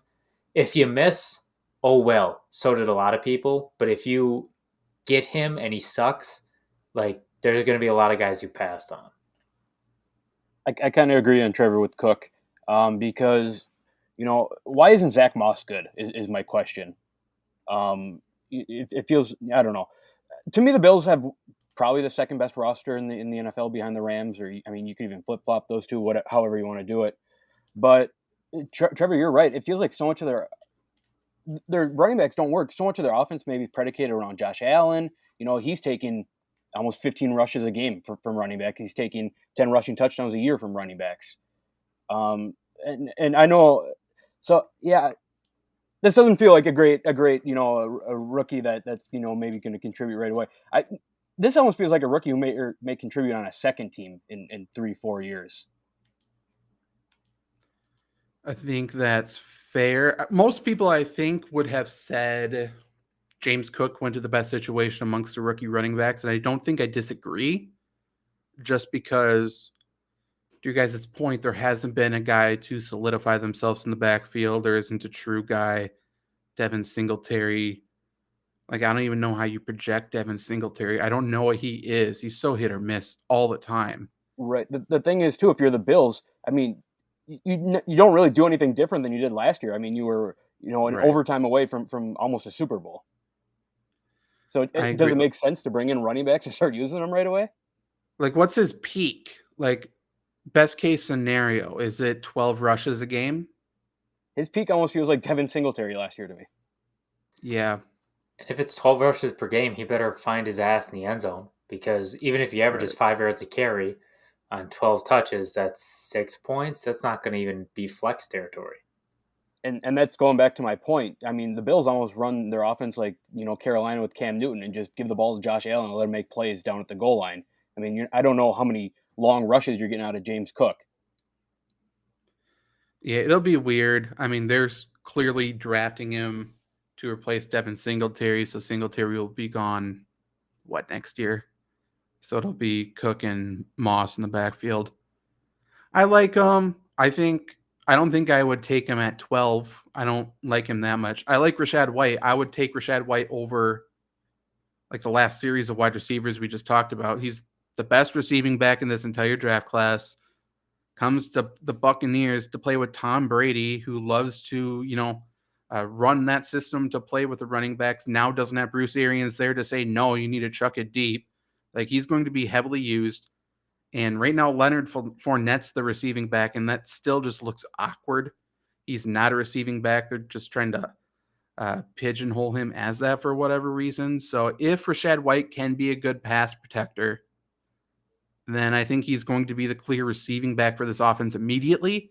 If you miss, oh well, so did a lot of people. But if you get him and he sucks, like, there's going to be a lot of guys who passed on. I kind of agree on Trevor with Cook because, why isn't Zach Moss good is my question. It feels, I don't know. To me, the Bills have probably the second best roster in the NFL behind the Rams, or, I mean, you could even flip-flop those two, however you want to do it. But, Trevor, you're right. It feels like so much of their running backs don't work. So much of their offense may be predicated around Josh Allen. He's taking almost 15 rushes a game from running back. He's taking 10 rushing touchdowns a year from running backs. And I know, so yeah, this doesn't feel like a great, a rookie that's, maybe going to contribute right away. This almost feels like a rookie who may contribute on a second team in 3-4 years. I think that's fair. Most people, I think, would have said James Cook went to the best situation amongst the rookie running backs, and I don't think I disagree, just because, to you guys' point, there hasn't been a guy to solidify themselves in the backfield. There isn't a true guy. Devin Singletary, like, I don't even know how you project Devin Singletary. I don't know what he is. He's so hit or miss all the time. Right. The thing is, too, if you're the Bills, I mean, you don't really do anything different than you did last year. I mean, you were, an overtime away from almost a Super Bowl. So does it make sense to bring in running backs and start using them right away? Like, what's his peak? Like, best case scenario, is it 12 rushes a game? His peak almost feels like Devin Singletary last year to me. Yeah. If it's 12 rushes per game, he better find his ass in the end zone, because even if he averages 5 yards a carry on 12 touches, that's 6 points. That's not going to even be flex territory. And that's going back to my point. I mean, the Bills almost run their offense like, Carolina with Cam Newton and just give the ball to Josh Allen and let him make plays down at the goal line. I mean, I don't know how many long rushes you're getting out of James Cook. Yeah, it'll be weird. I mean, there's clearly drafting him to replace Devin Singletary, so Singletary will be gone, next year? So it'll be Cook and Moss in the backfield. I like him. I don't think I would take him at 12. I don't like him that much. I like Rashad White. I would take Rashad White over like the last series of wide receivers we just talked about. He's the best receiving back in this entire draft class. Comes to the Buccaneers to play with Tom Brady, who loves to, run that system to play with the running backs. Now doesn't have Bruce Arians there to say, no, you need to chuck it deep. Like, he's going to be heavily used. And right now, Leonard Fournette's the receiving back, and that still just looks awkward. He's not a receiving back. They're just trying to pigeonhole him as that for whatever reason. So if Rashad White can be a good pass protector, then I think he's going to be the clear receiving back for this offense immediately.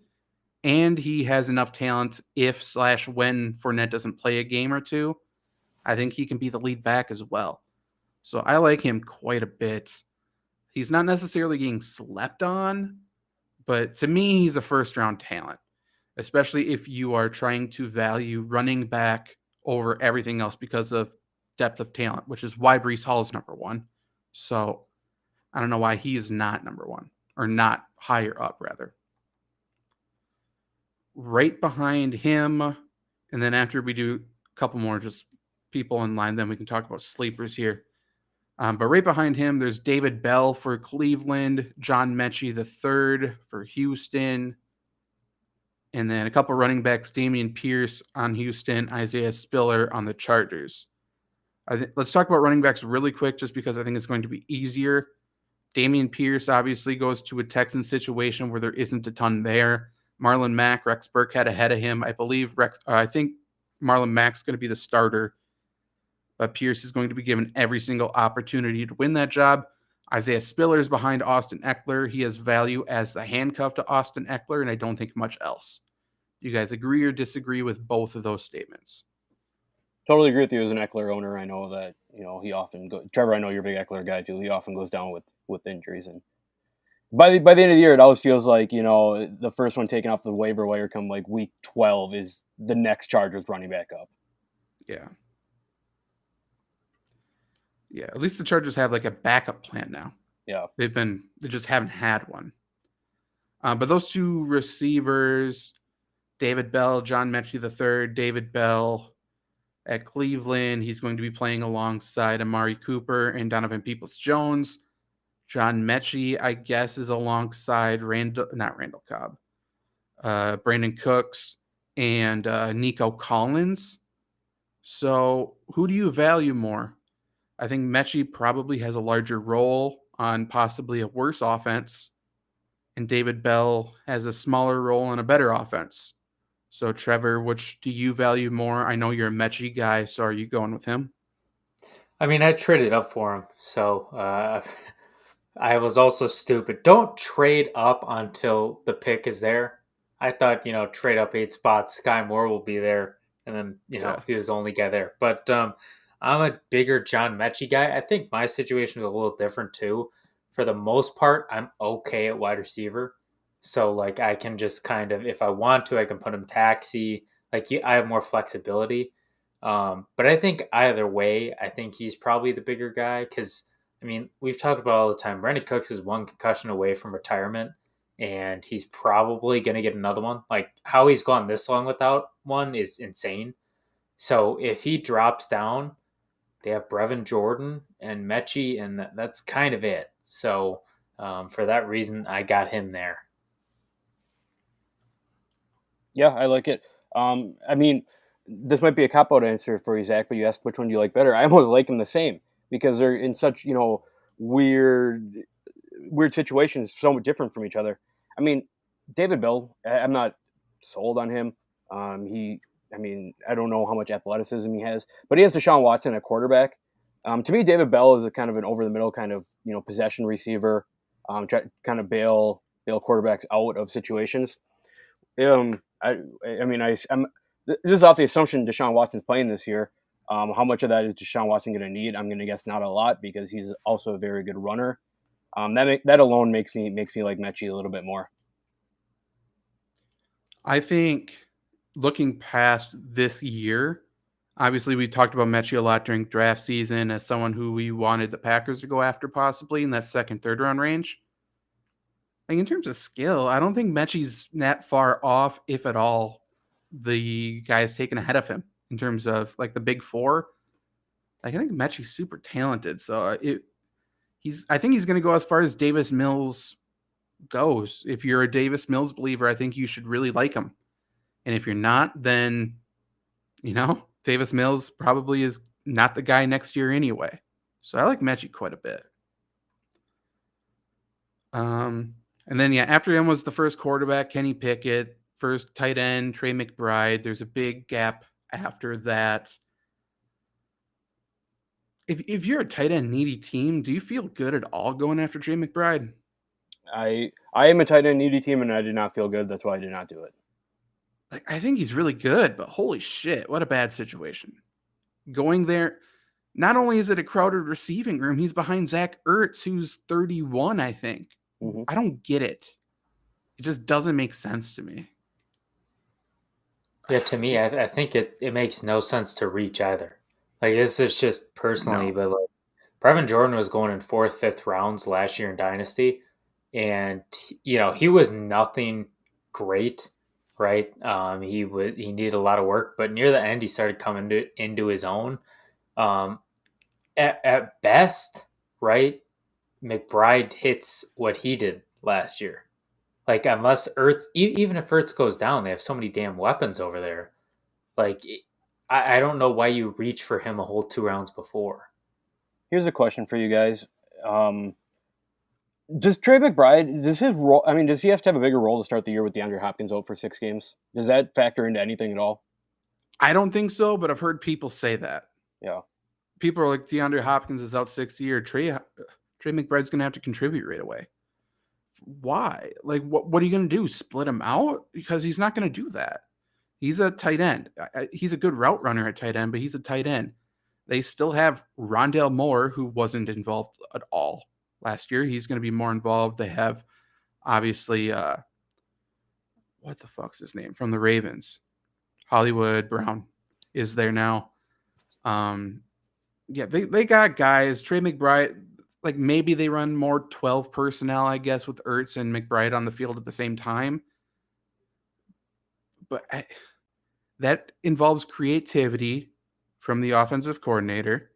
And he has enough talent if/when Fournette doesn't play a game or two. I think he can be the lead back as well. So I like him quite a bit. He's not necessarily getting slept on, but to me, he's a first-round talent, especially if you are trying to value running back over everything else because of depth of talent, which is why Breece Hall is number one. So I don't know why he's not number one, or not higher up, rather. Right behind him, and then after we do a couple more just people in line, then we can talk about sleepers here. But right behind him, there's David Bell for Cleveland, John Mechie III for Houston, and then a couple running backs, Damien Pierce on Houston, Isaiah Spiller on the Chargers. Let's talk about running backs really quick just because I think it's going to be easier. Damien Pierce obviously goes to a Texan situation where there isn't a ton there. Marlon Mack, Rex Burkhead ahead of him. I think Marlon Mack's going to be the starter, but Pierce is going to be given every single opportunity to win that job. Isaiah Spiller is behind Austin Eckler. He has value as the handcuff to Austin Eckler, and I don't think much else. Do you guys agree or disagree with both of those statements? Totally agree with you as an Eckler owner. I know that, he often goes. Trevor, I know you're a big Eckler guy too. He often goes down with injuries, and by the end of the year, it always feels like, the first one taken off the waiver wire come like week 12 is the next Chargers running back up. Yeah. Yeah, at least the Chargers have like a backup plan now. Yeah. They just haven't had one. But those two receivers, David Bell, John Mechie III, David Bell at Cleveland, he's going to be playing alongside Amari Cooper and Donovan Peoples-Jones. John Mechie, I guess, is alongside Brandon Cooks and Nico Collins. So who do you value more? I think Mechie probably has a larger role on possibly a worse offense, and David Bell has a smaller role on a better offense. So, Trevor, which do you value more? I know you're a Mechie guy, so are you going with him? I mean, I traded up for him, so I was also stupid. Don't trade up until the pick is there. I thought, trade up 8 spots, Sky Moore will be there, and then, he was the only guy there. But I'm a bigger John Mechie guy. I think my situation is a little different too. For the most part, I'm okay at wide receiver. So, I can just kind of, if I want to, I can put him taxi. I have more flexibility. But I think either way, I think he's probably the bigger guy because, we've talked about all the time. Brandon Cooks is one concussion away from retirement, and he's probably going to get another one. How he's gone this long without one is insane. So, if he drops down, they have Brevin Jordan and Mechie, and that's kind of it. So for that reason, I got him there. Yeah, I like it. This might be a cop-out answer for you, Zach, but you asked which one do you like better. I almost like them the same because they're in such, weird situations, so different from each other. David Bell, I'm not sold on him. I don't know how much athleticism he has, but he has Deshaun Watson at quarterback. To me, David Bell is a kind of an over-the-middle kind of, possession receiver, kind of bail quarterbacks out of situations. This is off the assumption Deshaun Watson's playing this year. How much of that is Deshaun Watson going to need? I'm going to guess not a lot because he's also a very good runner. That alone makes me like Mechie a little bit more. I think looking past this year, obviously we talked about Mechie a lot during draft season as someone who we wanted the Packers to go after possibly in that second, third round range. In terms of skill, I don't think Mechie's that far off, if at all, the guys taken ahead of him in terms of the big four. I think Mechie's super talented. So I think he's going to go as far as Davis Mills goes. If you're a Davis Mills believer, I think you should really like him. And if you're not, then, Davis Mills probably is not the guy next year anyway. So I like Mechie quite a bit. And then, after him was the first quarterback, Kenny Pickett, first tight end, Trey McBride. There's a big gap after that. If you're a tight end needy team, do you feel good at all going after Trey McBride? I am a tight end needy team, and I did not feel good. That's why I did not do it. Like, I think he's really good, but holy shit, what a bad situation. Going there, not only is it a crowded receiving room, he's behind Zach Ertz, who's 31, I think. Mm-hmm. I don't get it. It just doesn't make sense to me. Yeah, to me, I think it makes no sense to reach either. Like, this is just personally, but like, Brevin Jordan was going in 4th, 5th rounds last year in Dynasty, and he was nothing great, right? He needed a lot of work, but near the end, he started coming into his own. At best, right? McBride hits what he did last year. Like, unless Ertz, even if Ertz goes down, they have so many damn weapons over there. Like, I don't know why you reach for him a whole 2 rounds before. Here's a question for you guys. Does Trey McBride, does his role, does he have to have a bigger role to start the year with DeAndre Hopkins out for 6 games? Does that factor into anything at all? I don't think so, but I've heard people say that. Yeah. People are like, DeAndre Hopkins is out 6 years. Trey McBride's going to have to contribute right away. Why? Like, what are you going to do? Split him out? Because he's not going to do that. He's a tight end. He's a good route runner at tight end, but he's a tight end. They still have Rondale Moore, who wasn't involved at all last year. He's going to be more involved. They have, obviously, what the fuck's his name? From the Ravens. Hollywood Brown is there now. They got guys. Trey McBride, like, maybe they run more 12 personnel, I guess, with Ertz and McBride on the field at the same time. But that involves creativity from the offensive coordinator.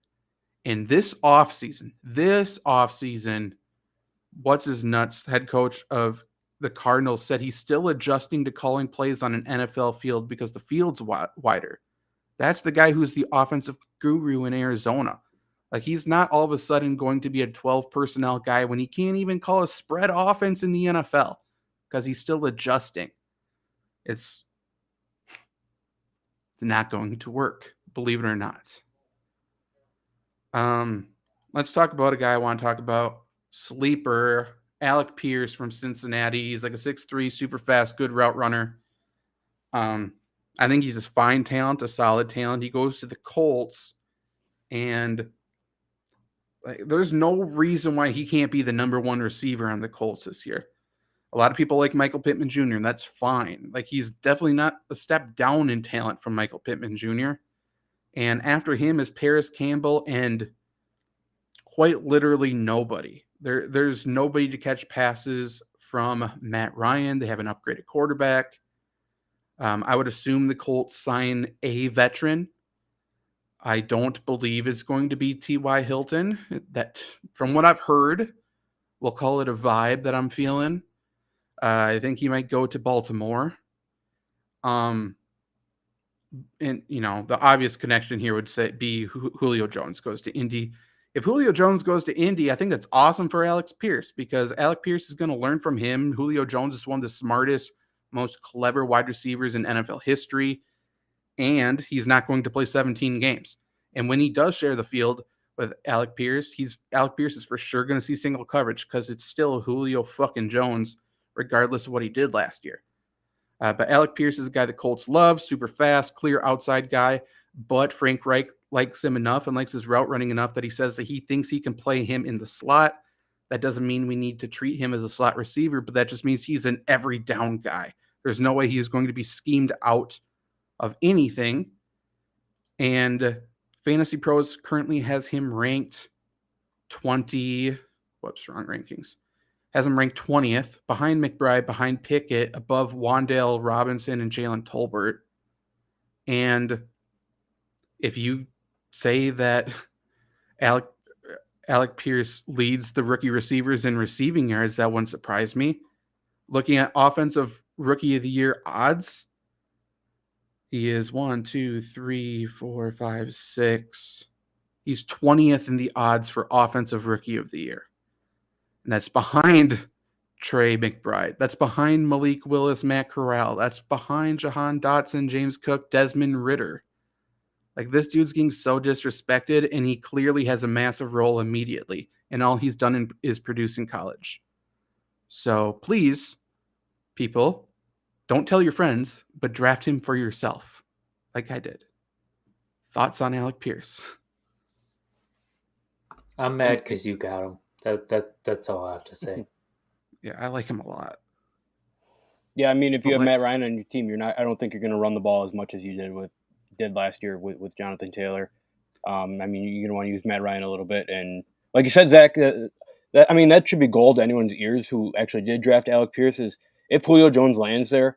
And this offseason, what's his nuts, head coach of the Cardinals, said he's still adjusting to calling plays on an NFL field because the field's wider. That's the guy who's the offensive guru in Arizona. Like, he's not all of a sudden going to be a 12 personnel guy when he can't even call a spread offense in the NFL because he's still adjusting. It's not going to work, believe it or not. Let's talk about a guy I want to talk about. Sleeper, Alec Pierce from Cincinnati. He's like a 6'3", super fast, good route runner. I think he's a fine talent, a solid talent. He goes to the Colts, and there's no reason why he can't be the number 1 receiver on the Colts this year. A lot of people like Michael Pittman Jr., and that's fine. Like, he's definitely not a step down in talent from Michael Pittman Jr. And after him is Paris Campbell and quite literally nobody. There's nobody to catch passes from Matt Ryan. They have an upgraded quarterback. I would assume the Colts sign a veteran. I don't believe it's going to be T.Y. Hilton. That, from what I've heard, we'll call it a vibe that I'm feeling. I think he might go to Baltimore. And, the obvious connection here would be Julio Jones goes to Indy. If Julio Jones goes to Indy, I think that's awesome for Alec Pierce because Alec Pierce is going to learn from him. Julio Jones is one of the smartest, most clever wide receivers in NFL history, and he's not going to play 17 games. And when he does share the field with Alec Pierce, Alec Pierce is for sure going to see single coverage because it's still Julio fucking Jones, regardless of what he did last year. But Alec Pierce is a guy the Colts love, super fast, clear outside guy, but Frank Reich likes him enough and likes his route running enough that he says that he thinks he can play him in the slot. That doesn't mean we need to treat him as a slot receiver, but that just means he's an every down guy. There's no way he is going to be schemed out of anything. And Fantasy Pros currently has him ranked 20. Whoops, wrong rankings. Has him ranked 20th, behind McBride, behind Pickett, above Wan'Dale Robinson and Jalen Tolbert. And if you say that Alec Pierce leads the rookie receivers in receiving yards, that wouldn't surprise me. Looking at offensive rookie of the year odds, he is 1, 2, 3, 4, 5, 6. He's 20th in the odds for offensive rookie of the year. And that's behind Trey McBride. That's behind Malik Willis, Matt Corral. That's behind Jahan Dodson, James Cook, Desmond Ridder. Like, this dude's getting so disrespected, and he clearly has a massive role immediately. And all he's done is produce in college. So please, people, don't tell your friends, but draft him for yourself, like I did. Thoughts on Alec Pierce? I'm mad because you got him. That's all I have to say. Yeah, I like him a lot. Yeah, I mean, if you But have Matt Ryan on your team, I don't think you're going to run the ball as much as you did last year with Jonathan Taylor. I mean, you're going to want to use Matt Ryan a little bit, and like you said, Zach, that should be gold to anyone's ears who actually did draft Alec Pierce. Is if Julio Jones lands there,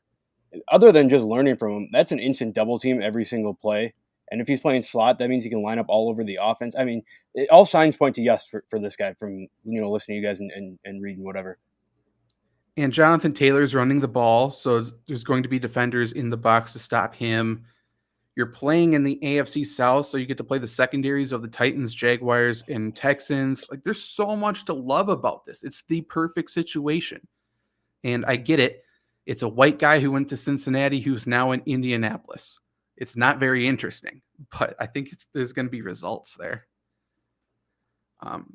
other than just learning from him, that's an instant double team every single play. And if he's playing slot, that means he can line up all over the offense. I mean, all signs point to yes for this guy from listening to you guys and reading whatever. And Jonathan Taylor's running the ball, so there's going to be defenders in the box to stop him. You're playing in the AFC South, so you get to play the secondaries of the Titans, Jaguars, and Texans. Like, there's so much to love about this. It's the perfect situation. And I get it. It's a white guy who went to Cincinnati who's now in Indianapolis. It's not very interesting, but I think there's going to be results there.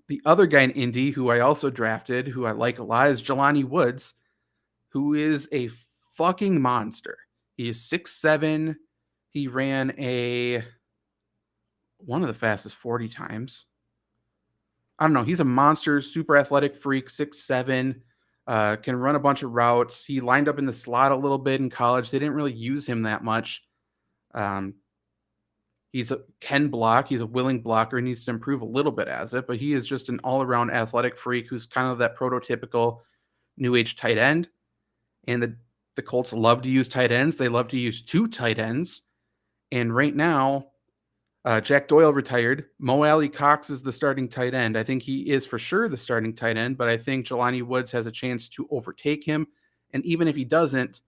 The other guy in Indy who I also drafted, who I like a lot, is Jelani Woods, who is a fucking monster. He is 6'7". He ran one of the fastest 40 times. I don't know. He's a monster, super athletic freak, 6'7", can run a bunch of routes. He lined up in the slot a little bit in college. They didn't really use him that much. Can block. He's a willing blocker. He needs to improve a little bit as it, but he is just an all-around athletic freak who's kind of that prototypical new age tight end. And the Colts love to use tight ends. They love to use two tight ends. And right now, Jack Doyle retired. Mo Alley Cox is the starting tight end. I think he is for sure the starting tight end, but I think Jelani Woods has a chance to overtake him. And even if he doesn't,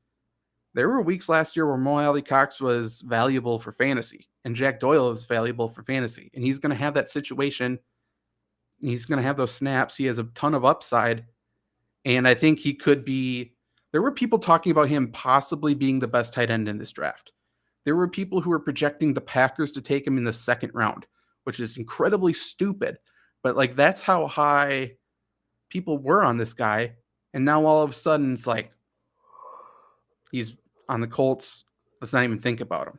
there were weeks last year where Mo Alley Cox was valuable for fantasy, and Jack Doyle is valuable for fantasy. And he's going to have that situation. He's going to have those snaps. He has a ton of upside. And I think he could be. There were people talking about him possibly being the best tight end in this draft. There were people who were projecting the Packers to take him in the second round, which is incredibly stupid. But like, that's how high people were on this guy. And now all of a sudden it's like, he's on the Colts. Let's not even think about him.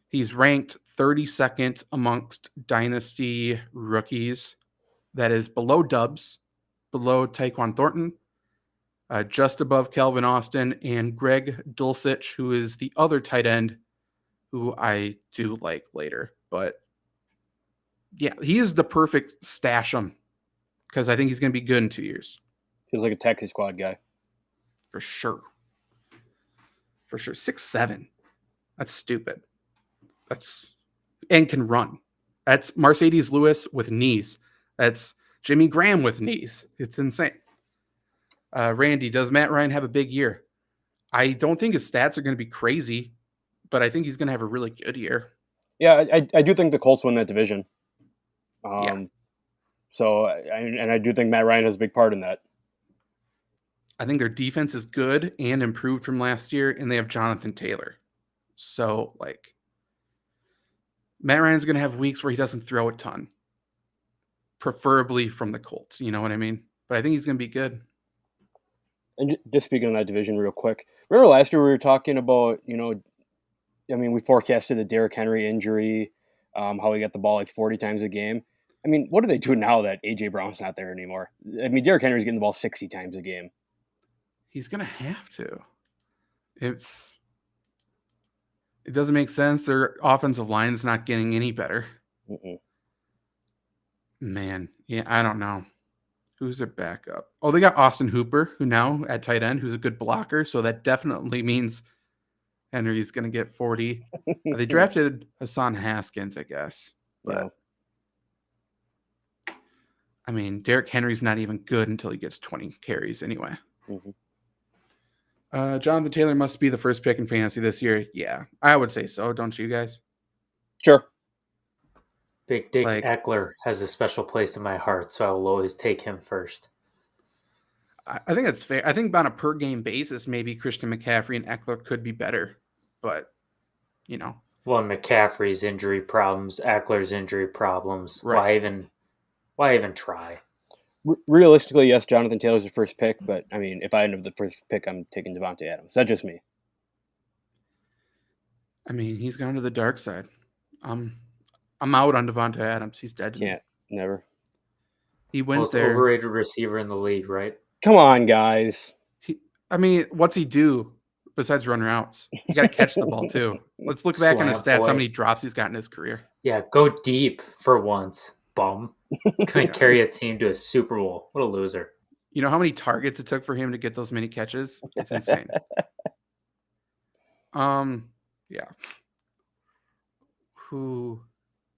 He's ranked 32nd amongst Dynasty rookies. That is below Dubs, below Tyquan Thornton, just above Calvin Austin, and Greg Dulcich, who is the other tight end, who I do like later. But yeah, he is the perfect stash him, because I think he's going to be good in 2 years. Feels like a taxi squad guy. For sure. 6'7". That's stupid. And can run. That's Mercedes Lewis with knees. That's Jimmy Graham with knees. It's insane. Randy, does Matt Ryan have a big year? I don't think his stats are going to be crazy, but I think he's going to have a really good year. Yeah, I do think the Colts win that division. Yeah. So, I do think Matt Ryan has a big part in that. I think their defense is good and improved from last year, and they have Jonathan Taylor. So, like, Matt Ryan's going to have weeks where he doesn't throw a ton, preferably from the Colts. You know what I mean? But I think he's going to be good. And just speaking of that division real quick, remember last year we were talking about, we forecasted the Derrick Henry injury, how he got the ball like 40 times a game. I mean, what do they do now that A.J. Brown's not there anymore? I mean, Derrick Henry's getting the ball 60 times a game. He's going to have to. It doesn't make sense. Their offensive line's not getting any better. Mm-mm. Man, yeah, I don't know. Who's their backup? Oh, they got Austin Hooper, who now at tight end, who's a good blocker. So that definitely means Henry's going to get 40. They drafted Hassan Haskins, I guess. But, I mean, Derrick Henry's not even good until he gets 20 carries anyway. Mm-hmm. Jonathan Taylor must be the first pick in fantasy this year. Yeah, I would say so. Don't you guys? Sure. Big Dick Eckler has a special place in my heart, so I will always take him first. I think that's fair. I think on a per game basis, maybe Christian McCaffrey and Eckler could be better, but Well, McCaffrey's injury problems, Eckler's injury problems. Right. Why even try? Realistically, yes, Jonathan Taylor's the first pick, but I mean, if I end up the first pick, I'm taking Devonta Adams. That's just me. I mean, he's gone to the dark side. I'm out on Devonta Adams. He's dead to me. Can't. Never. He went Most there. overrated receiver in the league, right? Come on, guys. What's he do besides run routes? You got to catch the ball too. Let's look back on his Slant stats. boy. How many drops he's got in his career? Yeah, go deep for once, bum. Couldn't carry a team to a Super Bowl. What a loser. You know how many targets it took for him to get those many catches? It's insane. Yeah. Who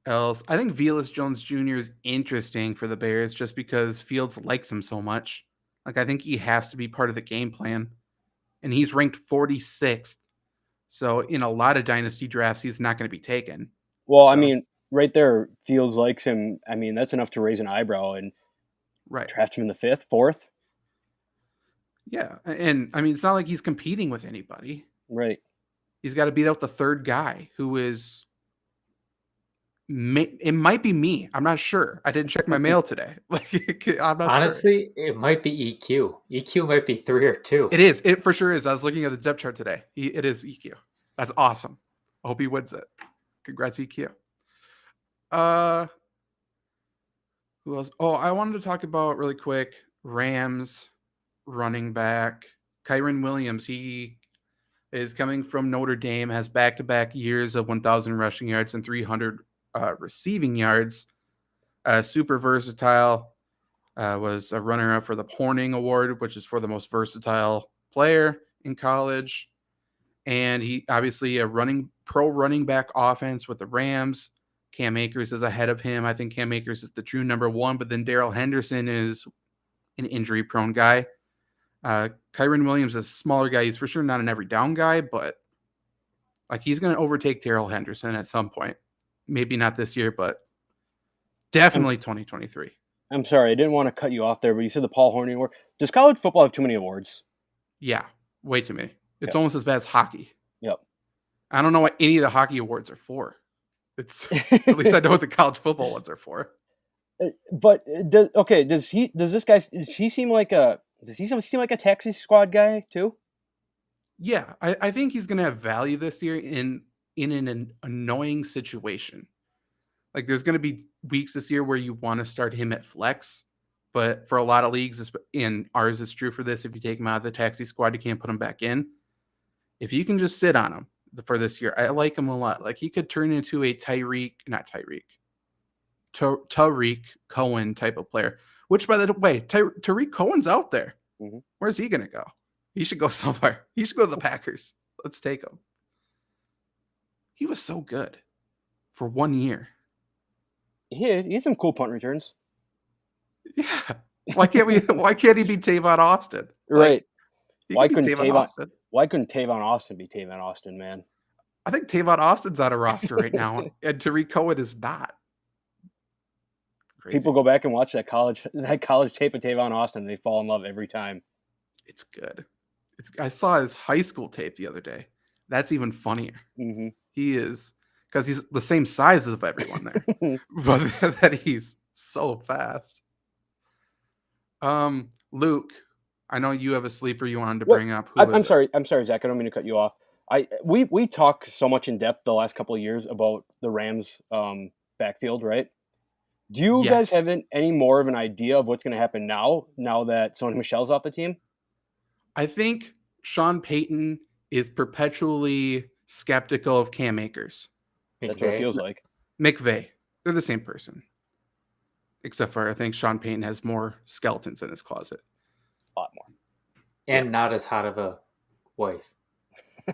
else? I think Vilas Jones Jr. is interesting for the Bears just because Fields likes him so much. Like, I think he has to be part of the game plan. And he's ranked 46th. So in a lot of dynasty drafts, he's not going to be taken. Well, I mean, right there, Fields likes him. I mean, that's enough to raise an eyebrow and draft him in the 5th, 4th. Yeah. And I mean, it's not like he's competing with anybody. Right. He's got to beat out the third guy who is. It might be me. I'm not sure. I didn't check my mail today. I'm not Honestly, sure. It might be EQ. EQ might be 3 or 2. It is. It for sure is. I was looking at the depth chart today. It is EQ. That's awesome. I hope he wins it. Congrats, EQ. Who else? Oh, I wanted to talk about really quick Rams running back Kyron Williams. He is coming from Notre Dame, has back-to-back years of 1,000 rushing yards and 300 receiving yards. Super versatile. Was a runner-up for the Horning Award, which is for the most versatile player in college. And he obviously a pro running back offense with the Rams. Cam Akers is ahead of him. I think Cam Akers is the true number one, but then Darrell Henderson is an injury-prone guy. Kyron Williams is a smaller guy. He's for sure not an every down guy, but like he's going to overtake Darrell Henderson at some point. Maybe not this year, but definitely 2023. I'm sorry, I didn't want to cut you off there, but you said the Paul Hornung Award. Does college football have too many awards? Yeah, way too many. It's almost as bad as hockey. Yep. I don't know what any of the hockey awards are for. It's at least I know what the college football ones are for. But does this guy seem like a taxi squad guy too? Yeah, I think he's going to have value this year in an annoying situation. Like there's going to be weeks this year where you want to start him at flex, but for a lot of leagues, and ours is true for this, if you take him out of the taxi squad, you can't put him back in. If you can just sit on him for this year, I like him a lot. Like he could turn into a Tariq Cohen type of player, which by the way, Tariq Cohen's out there. Mm-hmm. Where's he going to go? He should go somewhere. He should go to the Packers. Let's take him. He was so good for 1 year. He had some cool punt returns. Yeah. Why can't he be Tavon Austin? Right. Like, why couldn't Tavon Austin be Tavon Austin, man? I think Tavon Austin's on a roster right now, and Tariq Cohen is not. Crazy. People go back and watch that college tape of Tavon Austin, and they fall in love every time. It's good. I saw his high school tape the other day. That's even funnier. Mm-hmm. He is, because he's the same size as everyone there, but that he's so fast. Luke, I know you have a sleeper you wanted to bring up. I'm sorry, Zach. I don't mean to cut you off. We talked so much in depth the last couple of years about the Rams backfield, right? Do you guys have any more of an idea of what's going to happen now that Sony Michel's off the team? I think Sean Payton is perpetually skeptical of Cam Akers. That's what it feels like. McVay. They're the same person. Except for I think Sean Payton has more skeletons in his closet. A lot more. And not as hot of a wife.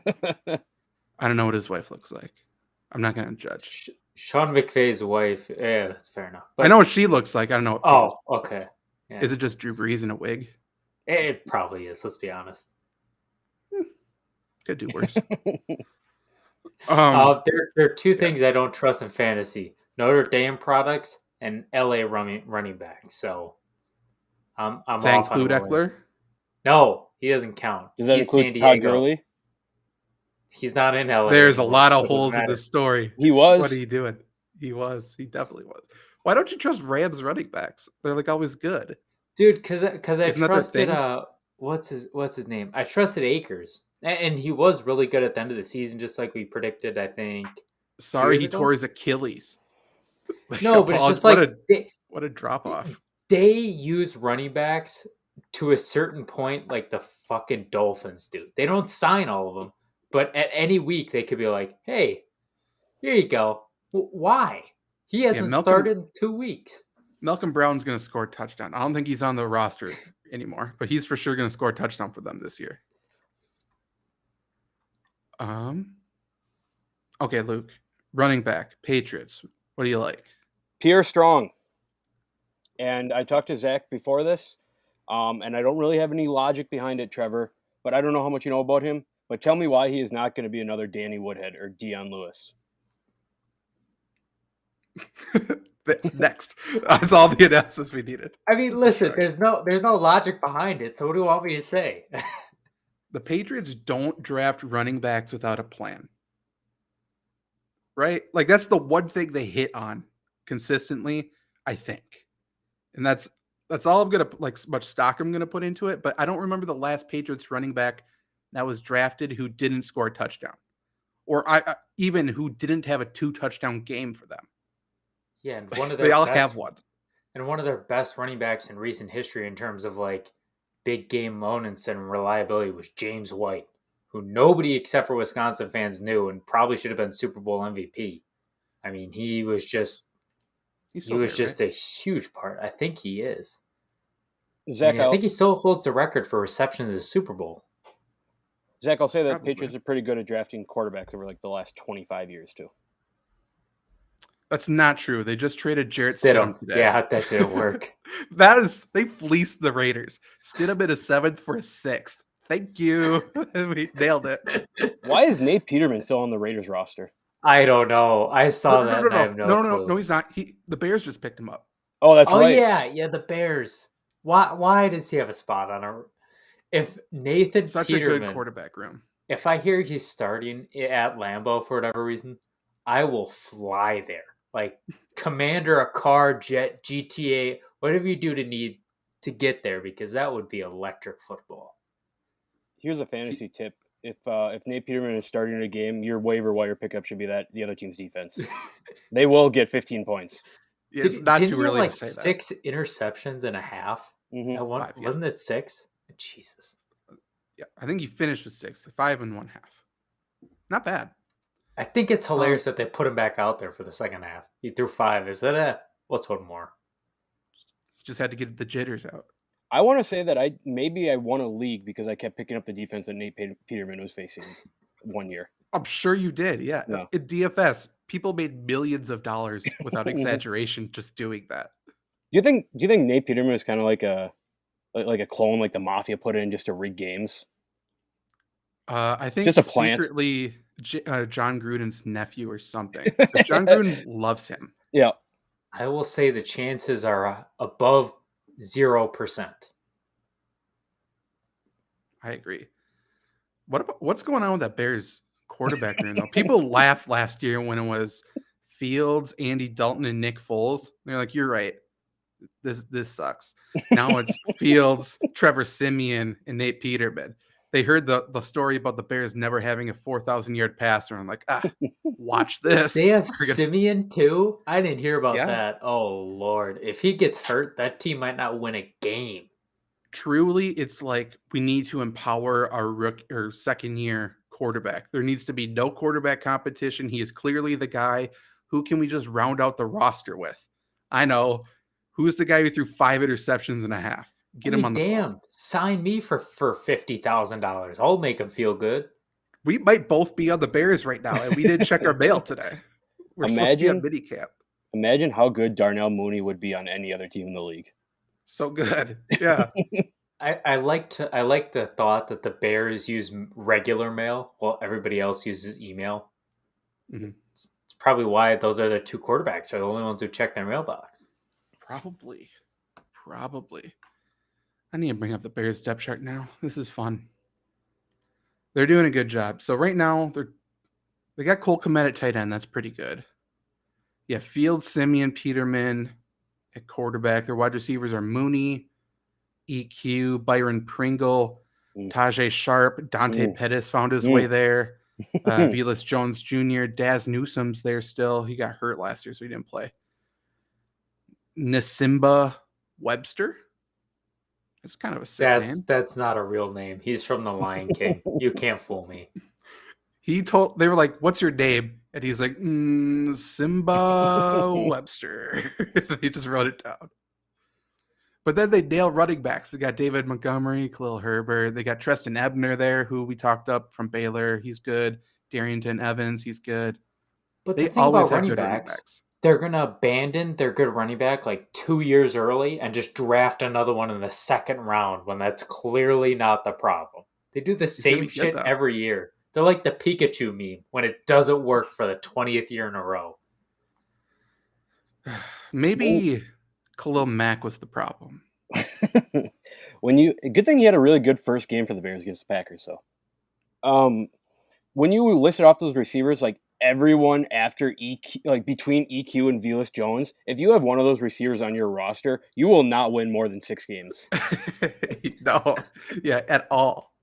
I don't know what his wife looks like. I'm not going to judge. Sean McVay's wife. Yeah, that's fair enough. But I know what she looks like. I don't know what okay. Yeah. Is it just Drew Brees in a wig? It probably is. Let's be honest. Could do worse. There are two things I don't trust in fantasy: Notre Dame products and LA running backs. So I'm Does that off include on Eckler? No, he doesn't count. Does that He's San include Todd Diego. Gurley? He's not in LA. There's a anymore, lot so of it doesn't holes in matter. this story. He was. What are you doing? He was. He definitely was. Why don't you trust Rams running backs? They're like always good. Dude, because I Isn't that their trusted thing? what's his name? I trusted Akers, and he was really good at the end of the season, just like we predicted. I think. Sorry, years he ago? tore his Achilles. No, but it's just What like what a drop off. they use running backs to a certain point, like the fucking Dolphins do. They don't sign all of them, but at any week they could be like, "Hey, here you go." Why? He hasn't started in 2 weeks. Malcolm Brown's going to score a touchdown. I don't think he's on the roster anymore, but he's for sure going to score a touchdown for them this year. Okay, Luke. Running back, Patriots. What do you like? Pierre Strong. And I talked to Zach before this, and I don't really have any logic behind it, Trevor, but I don't know how much you know about him. But tell me why he is not going to be another Danny Woodhead or Dion Lewis. Next. That's all the analysis we needed. I mean, listen, there's no logic behind it. So what do you want me to say? The Patriots don't draft running backs without a plan. Right? Like that's the one thing they hit on consistently, I think. And that's all I'm gonna much stock I'm gonna put into it. But I don't remember the last Patriots running back that was drafted who didn't score a touchdown, or even who didn't have a 2-touchdown game for them. Yeah, and one of their they all have one. And one of their best running backs in recent history in terms of like big game moments and reliability was James White, who nobody except for Wisconsin fans knew and probably should have been Super Bowl MVP. I mean, he was just a huge part. I think he is. Zach, I think he still holds the record for receptions in the Super Bowl. Zach, I'll say that Patriots are pretty good at drafting quarterbacks over like the last 25 years too. That's not true. They just traded Jarrett Stidham today. Yeah, that didn't work. They fleeced the Raiders. Stidham in a 7th for a 6th. Thank you. We nailed it. Why is Nate Peterman still on the Raiders roster? I don't know. I saw that. And I have no clue. No, he's not. The Bears just picked him up. Oh, that's right. Oh yeah, the Bears. Why does he have a spot on a? If Nathan Such Peterman, a good quarterback room. If I hear he's starting at Lambeau for whatever reason, I will fly there. Like commander a car, jet, GTA, whatever you do to get there, because that would be electric football. Here's a fantasy tip. If Nate Peterman is starting a game, your waiver wire pickup should be that the other team's defense. They will get 15 points. Yeah, it's not too early to say 6 interceptions and a half? Mm-hmm. Wasn't it 6? Jesus. Yeah, I think he finished with 6, 5 and 1/2. Not bad. I think it's hilarious that they put him back out there for the second half. He threw 5. Is that what's one more? Just had to get the jitters out. I want to say that I won a league because I kept picking up the defense that Nate Peterman was facing one year. I'm sure you did. Yeah. No. In DFS, people made millions of dollars without exaggeration just doing that. Do you think Nate Peterman is kind of like a clone, like the Mafia put in just to rig games? I think just he's a plant. Secretly John Gruden's nephew or something. John Gruden loves him. Yeah. I will say the chances are above 0%. I agree. What's going on with that Bears quarterback room though? People laughed last year when it was Fields, Andy Dalton, and Nick Foles. They're like, "You're right. This sucks." Now it's Fields, Trevor Siemian, and Nate Peterman. They heard the story about the Bears never having a 4,000-yard passer. I'm like, watch this. They have Siemian too? I didn't hear about that. Oh, Lord. If he gets hurt, that team might not win a game. Truly, it's like we need to empower our second-year quarterback. There needs to be no quarterback competition. He is clearly the guy. Who can we just round out the roster with? I know. Who's the guy who threw 5 interceptions and a half? Get him on the phone. Sign me for $50,000. I'll make him feel good. We might both be on the Bears right now, and we didn't check our mail today. We're supposed to be on minicamp. Imagine how good Darnell Mooney would be on any other team in the league. So good. Yeah. I like the thought that the Bears use regular mail while everybody else uses email. Mm-hmm. It's probably why those are the 2 quarterbacks are the only ones who check their mailbox. Probably. I need to bring up the Bears depth chart now. This is fun. They're doing a good job. So right now they got Cole Kmet at tight end. That's pretty good. Yeah, Fields, Simeon, Peterman at quarterback. Their wide receivers are Mooney, EQ, Byron Pringle, Tajay Sharp, Dante Pettis found his way there. Vilas Jones Jr., Daz Newsom's there still. He got hurt last year, so he didn't play. Nasimba Webster. It's kind of a sick name. That's not a real name. He's from the Lion King. You can't fool me. They were like, "What's your name?" And he's like, Simba Webster. He just wrote it down. But then they nail running backs. They got David Montgomery, Khalil Herbert. They got Treston Ebner there, who we talked up from Baylor. He's good. Darrington Evans, he's good. But they the thing always about have running good backs, they're going to abandon their good running back like 2 years early and just draft another one in the second round when that's clearly not the problem. They do the same shit every year. They're like the Pikachu meme when it doesn't work for the 20th year in a row. Maybe Khalil Mack was the problem. Good thing he had a really good first game for the Bears against the Packers. So, when you listed off those receivers, like everyone after EQ, like between EQ and Vilas Jones, if you have one of those receivers on your roster, you will not win more than 6 games. No, yeah, at all.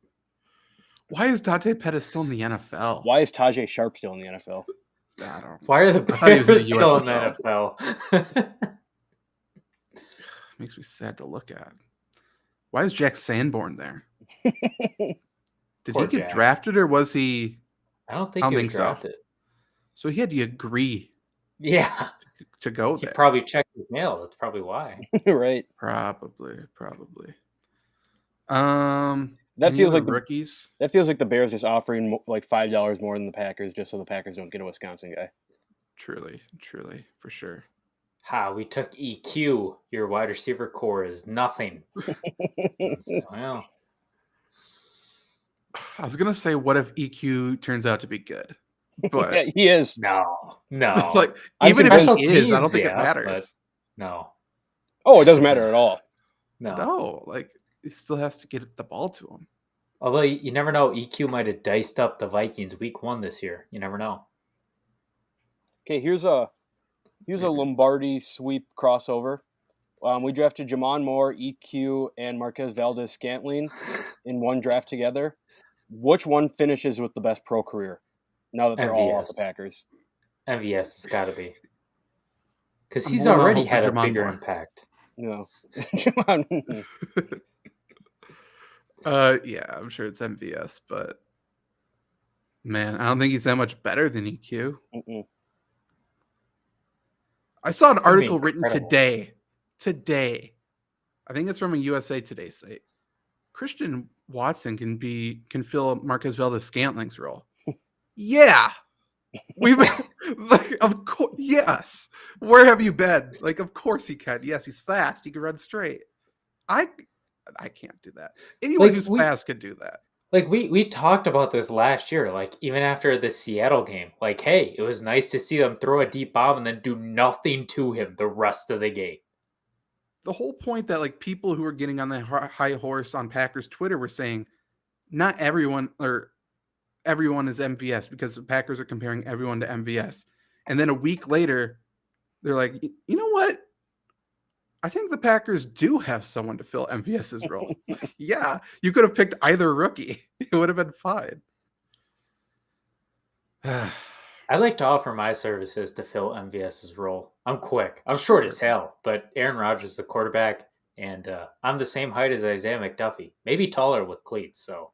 Why is Dante Pettis still in the NFL? Why is Tajay Sharp still in the NFL? I don't. Why are the Bears still in the NFL? Makes me sad to look at. Why is Jack Sanborn there? Did he get drafted or was he? I don't think he was drafted. So he had to agree. Yeah. To go there. He probably checked his mail. That's probably why. Right. Probably. That feels like rookies. That feels like the Bears just offering like $5 more than the Packers just so the Packers don't get a Wisconsin guy. Truly, for sure. We took EQ. Your wide receiver core is nothing. Well, I was gonna say, what if EQ turns out to be good? But yeah, he is. No. Like even if he is, I don't think it matters. No. Oh, it doesn't matter at all. No, like he still has to get the ball to him. Although you never know, EQ might have diced up the Vikings week 1 this year. You never know. Okay, here's a Lombardi sweep crossover. We drafted Jamon Moore, EQ, and Marquez Valdez-Scantling in one draft together. Which one finishes with the best pro career now that they're MVS. all off the Packers? MVS has got to be. Because he's already had a bigger impact. No. Yeah, I'm sure it's MVS, but man, I don't think he's that much better than EQ. Mm-mm. I saw an article written today. I think it's from a USA Today site. Christian Watson can fill Marquez Valdez-Scantling's role. Yeah. We've like, of course, yes. Where have you been? Like, of course he can. Yes, he's fast. He can run straight. I can't do that. Anyone who's fast can do that. Like we talked about this last year, like even after the Seattle game, like, hey, it was nice to see them throw a deep bomb and then do nothing to him the rest of the game. The whole point that like people who were getting on the high horse on Packers Twitter were saying, not everyone or everyone is MVS because the Packers are comparing everyone to MVS. And then a week later, they're like, you know what? I think the Packers do have someone to fill MVS's role. Yeah, you could have picked either rookie. It would have been fine. I'd like to offer my services to fill MVS's role. I'm quick. I'm short as hell, but Aaron Rodgers is the quarterback, and I'm the same height as Isaiah McDuffie. Maybe taller with cleats, so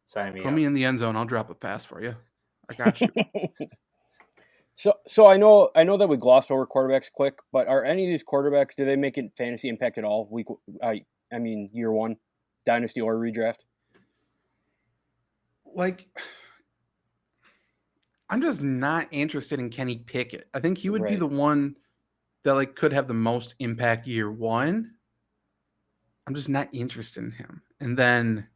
sign me up. Put me in the end zone. I'll drop a pass for you. I got you. So I know that we glossed over quarterbacks quick, but are any of these quarterbacks, do they make a fantasy impact at all? Year 1, dynasty or redraft? Like, I'm just not interested in Kenny Pickett. I think he would be the one that like could have the most impact year 1. I'm just not interested in him. And then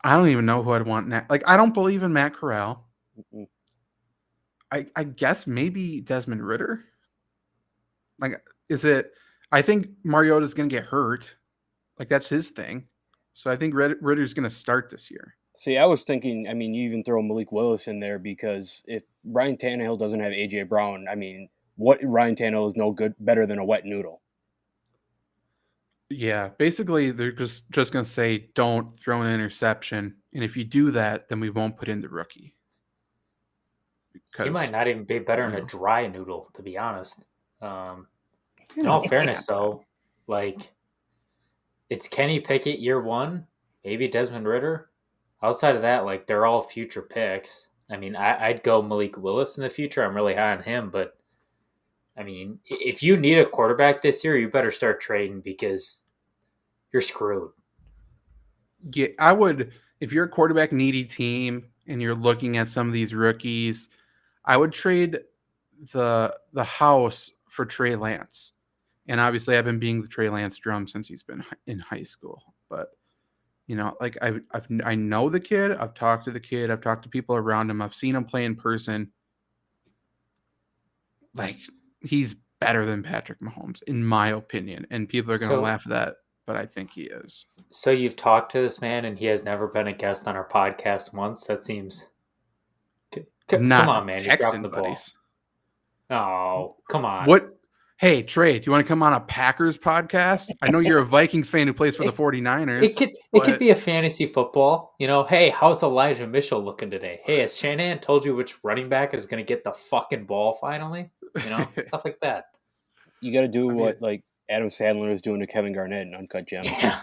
I don't even know who I'd want next. Like, I don't believe in Matt Corral. Mm-hmm. I guess maybe Desmond Ridder. Like, is it? I think Mariota's going to get hurt. Like, that's his thing. So I think Ritter's going to start this year. See, I was thinking, I mean, you even throw Malik Willis in there because if Ryan Tannehill doesn't have A.J. Brown, I mean, what Ryan Tannehill is no good, better than a wet noodle. Yeah, basically they're just going to say don't throw an interception, and if you do that, then we won't put in the rookie. He might not even be better than a dry noodle, to be honest. In all fairness, though, like it's Kenny Pickett year one, maybe Desmond Ridder. Outside of that, like they're all future picks. I mean, I'd go Malik Willis in the future. I'm really high on him, but I mean, if you need a quarterback this year, you better start trading because you're screwed. Yeah, I would. If you're a quarterback needy team and you're looking at some of these rookies, I would trade the house for Trey Lance. And obviously, I've been being the Trey Lance drum since he's been in high school. But you know, like I know the kid. I've talked to the kid. I've talked to people around him. I've seen him play in person. Like, he's better than Patrick Mahomes, in my opinion. And people are going to laugh at that, but I think he is. So you've talked to this man, and he has never been a guest on our podcast once? That seems... Come on, man. You dropped the ball. Oh, come on. What? Hey, Trey, do you want to come on a Packers podcast? I know you're a Vikings fan who plays for the 49ers. It could be a fantasy football. You know, hey, how's Elijah Mitchell looking today? Hey, has Shanahan told you which running back is going to get the fucking ball finally? You know, stuff like that. You got to do what like Adam Sandler is doing to Kevin Garnett in Uncut Gems. Yeah.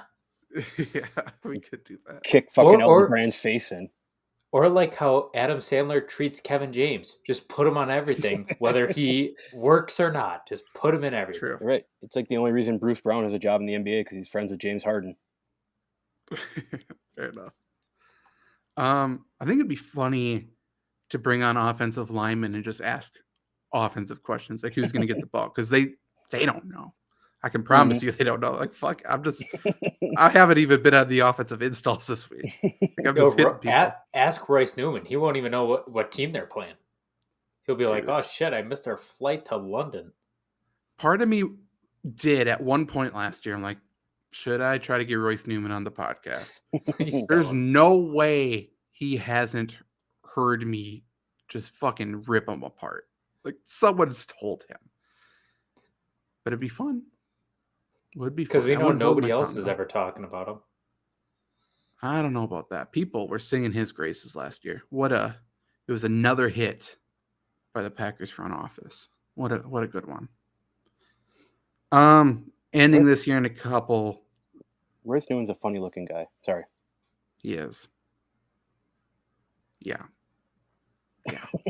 Yeah, we could do that. Kick fucking Elton Brand's face in. Or like how Adam Sandler treats Kevin James. Just put him on everything, whether he works or not. Just put him in everything. True. Right. It's like the only reason Bruce Brown has a job in the NBA because he's friends with James Harden. Fair enough. I think it'd be funny to bring on offensive linemen and just ask offensive questions, like who's going to get the ball, because they don't know. I can promise you they don't know. Like, fuck, I haven't even been on the offensive installs this week. Like, I'm just hitting people. Ask Royce Newman. He won't even know what team they're playing. He'll be like, oh, shit, I missed our flight to London. Part of me did at one point last year. I'm like, should I try to get Royce Newman on the podcast? There's no way he hasn't heard me just fucking rip him apart. Like, someone's told him. But it'd be fun. Would be because we know nobody else is ever talking about him. I don't know about that. People were singing his graces last year. It was another hit by the Packers front office. What a good one. Ending this year in a couple. Royce Newman's a funny looking guy. Sorry. He is. Yeah.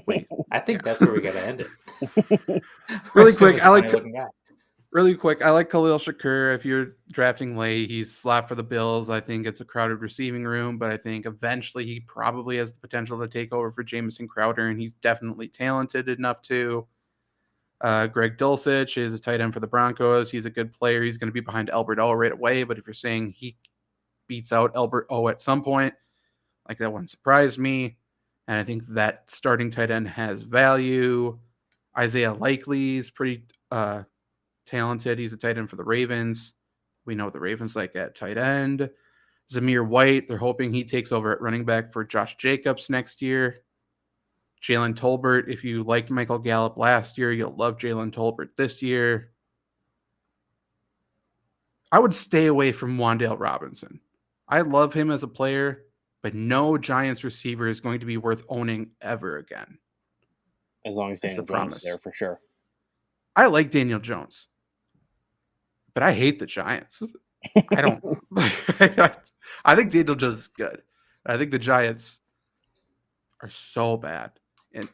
Wait. I think that's where we got to end it. Really quick, I like Khalil Shakur. If you're drafting late, he's slot for the Bills. I think it's a crowded receiving room, but I think eventually he probably has the potential to take over for Jamison Crowder, and he's definitely talented enough to. Greg Dulcich is a tight end for the Broncos. He's a good player. He's going to be behind Albert O right away, but if you're saying he beats out Albert O at some point, like, that wouldn't surprise me. And I think that starting tight end has value. Isaiah Likely is pretty talented. He's a tight end for the Ravens. We know what the Ravens like at tight end. Zamir White, they're hoping he takes over at running back for Josh Jacobs next year. Jalen Tolbert, if you liked Michael Gallup last year, you'll love Jalen Tolbert this year. I would stay away from Wan'Dale Robinson. I love him as a player, but no Giants receiver is going to be worth owning ever again. As long as Daniel Jones is there, for sure. I like Daniel Jones, but I hate the Giants. I don't. I think Daniel Jones is good. I think the Giants are so bad. And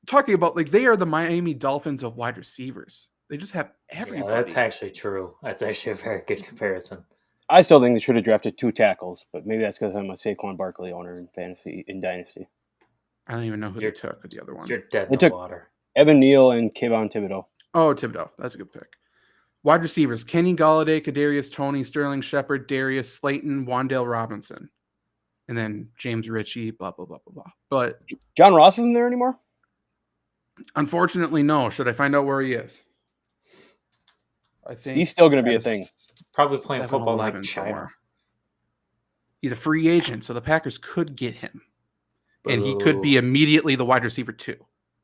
talking about, like, they are the Miami Dolphins of wide receivers. They just have everybody. Yeah, that's actually true. That's actually a very good comparison. I still think they should have drafted 2 tackles, but maybe that's because I'm a Saquon Barkley owner in Dynasty. I don't even know who they took with the other one. You're dead in the water. Evan Neal and Kayvon Thibodeau. Oh, Thibodeau. That's a good pick. Wide receivers: Kenny Golladay, Kadarius Toney, Sterling Shepard, Darius Slayton, Wan'Dale Robinson. And then James Ritchie, blah, blah, blah, blah, blah. But John Ross isn't there anymore? Unfortunately, no. Should I find out where he is? I think He's still going to be a thing. Probably playing football in like 7-11 China. somewhere. He's a free agent, so the Packers could get him. And he could be immediately the wide receiver too.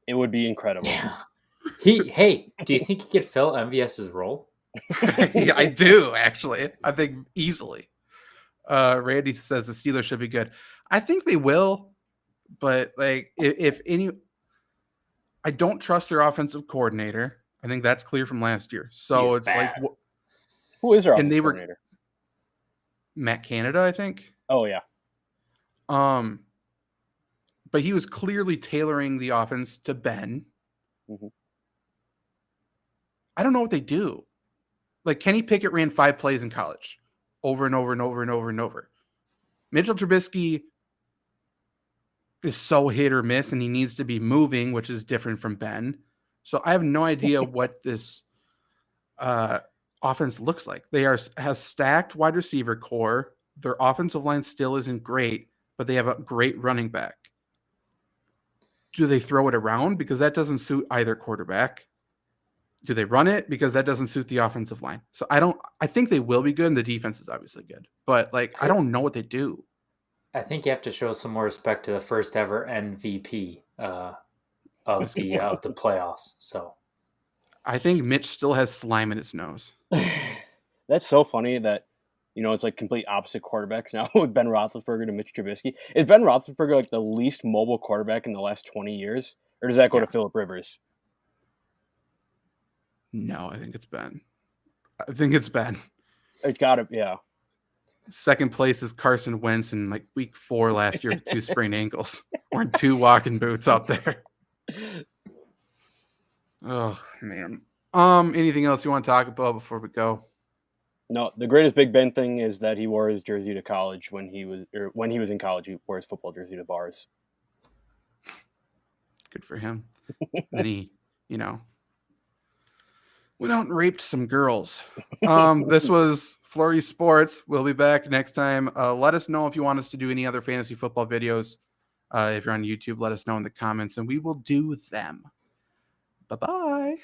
It would be incredible. Yeah. Hey, do you think he could fill MVS's role? Yeah, I do, actually. I think easily. Randy says the Steelers should be good. I think they will, but like if any, I don't trust their offensive coordinator. I think that's clear from last year. So it's bad. like, Who is our and offensive they were coordinator? Matt Canada, I think. Oh, yeah. But he was clearly tailoring the offense to Ben. Mhm. I don't know what they do. Like Kenny Pickett ran 5 plays in college over and over and over and over and over. Mitchell Trubisky is so hit or miss, and he needs to be moving, which is different from Ben. So I have no idea what this offense looks like. They has stacked wide receiver core. Their offensive line still isn't great, but they have a great running back. Do they throw it around? Because that doesn't suit either quarterback. Do they run it? Because that doesn't suit the offensive line. So I think they will be good, and the defense is obviously good. But like I don't know what they do. I think you have to show some more respect to the first ever MVP of the playoffs. So I think Mitch still has slime in his nose. That's so funny that, it's like complete opposite quarterbacks now with Ben Roethlisberger to Mitch Trubisky. Is Ben Roethlisberger like the least mobile quarterback in the last 20 years? Or does that go to Phillip Rivers? No, I think it's Ben. It got it, yeah. Second place is Carson Wentz in like week 4 last year with 2 sprained ankles. Wearing 2 walking boots out there. Oh, man. Anything else you want to talk about before we go? No, the greatest Big Ben thing is that he wore his jersey to college when he was in college. He wore his football jersey to bars. Good for him. Then he, went out and raped some girls. This was Flurry Sports. We'll be back next time. Let us know if you want us to do any other fantasy football videos. If you're on YouTube, let us know in the comments, and we will do them. Bye-bye.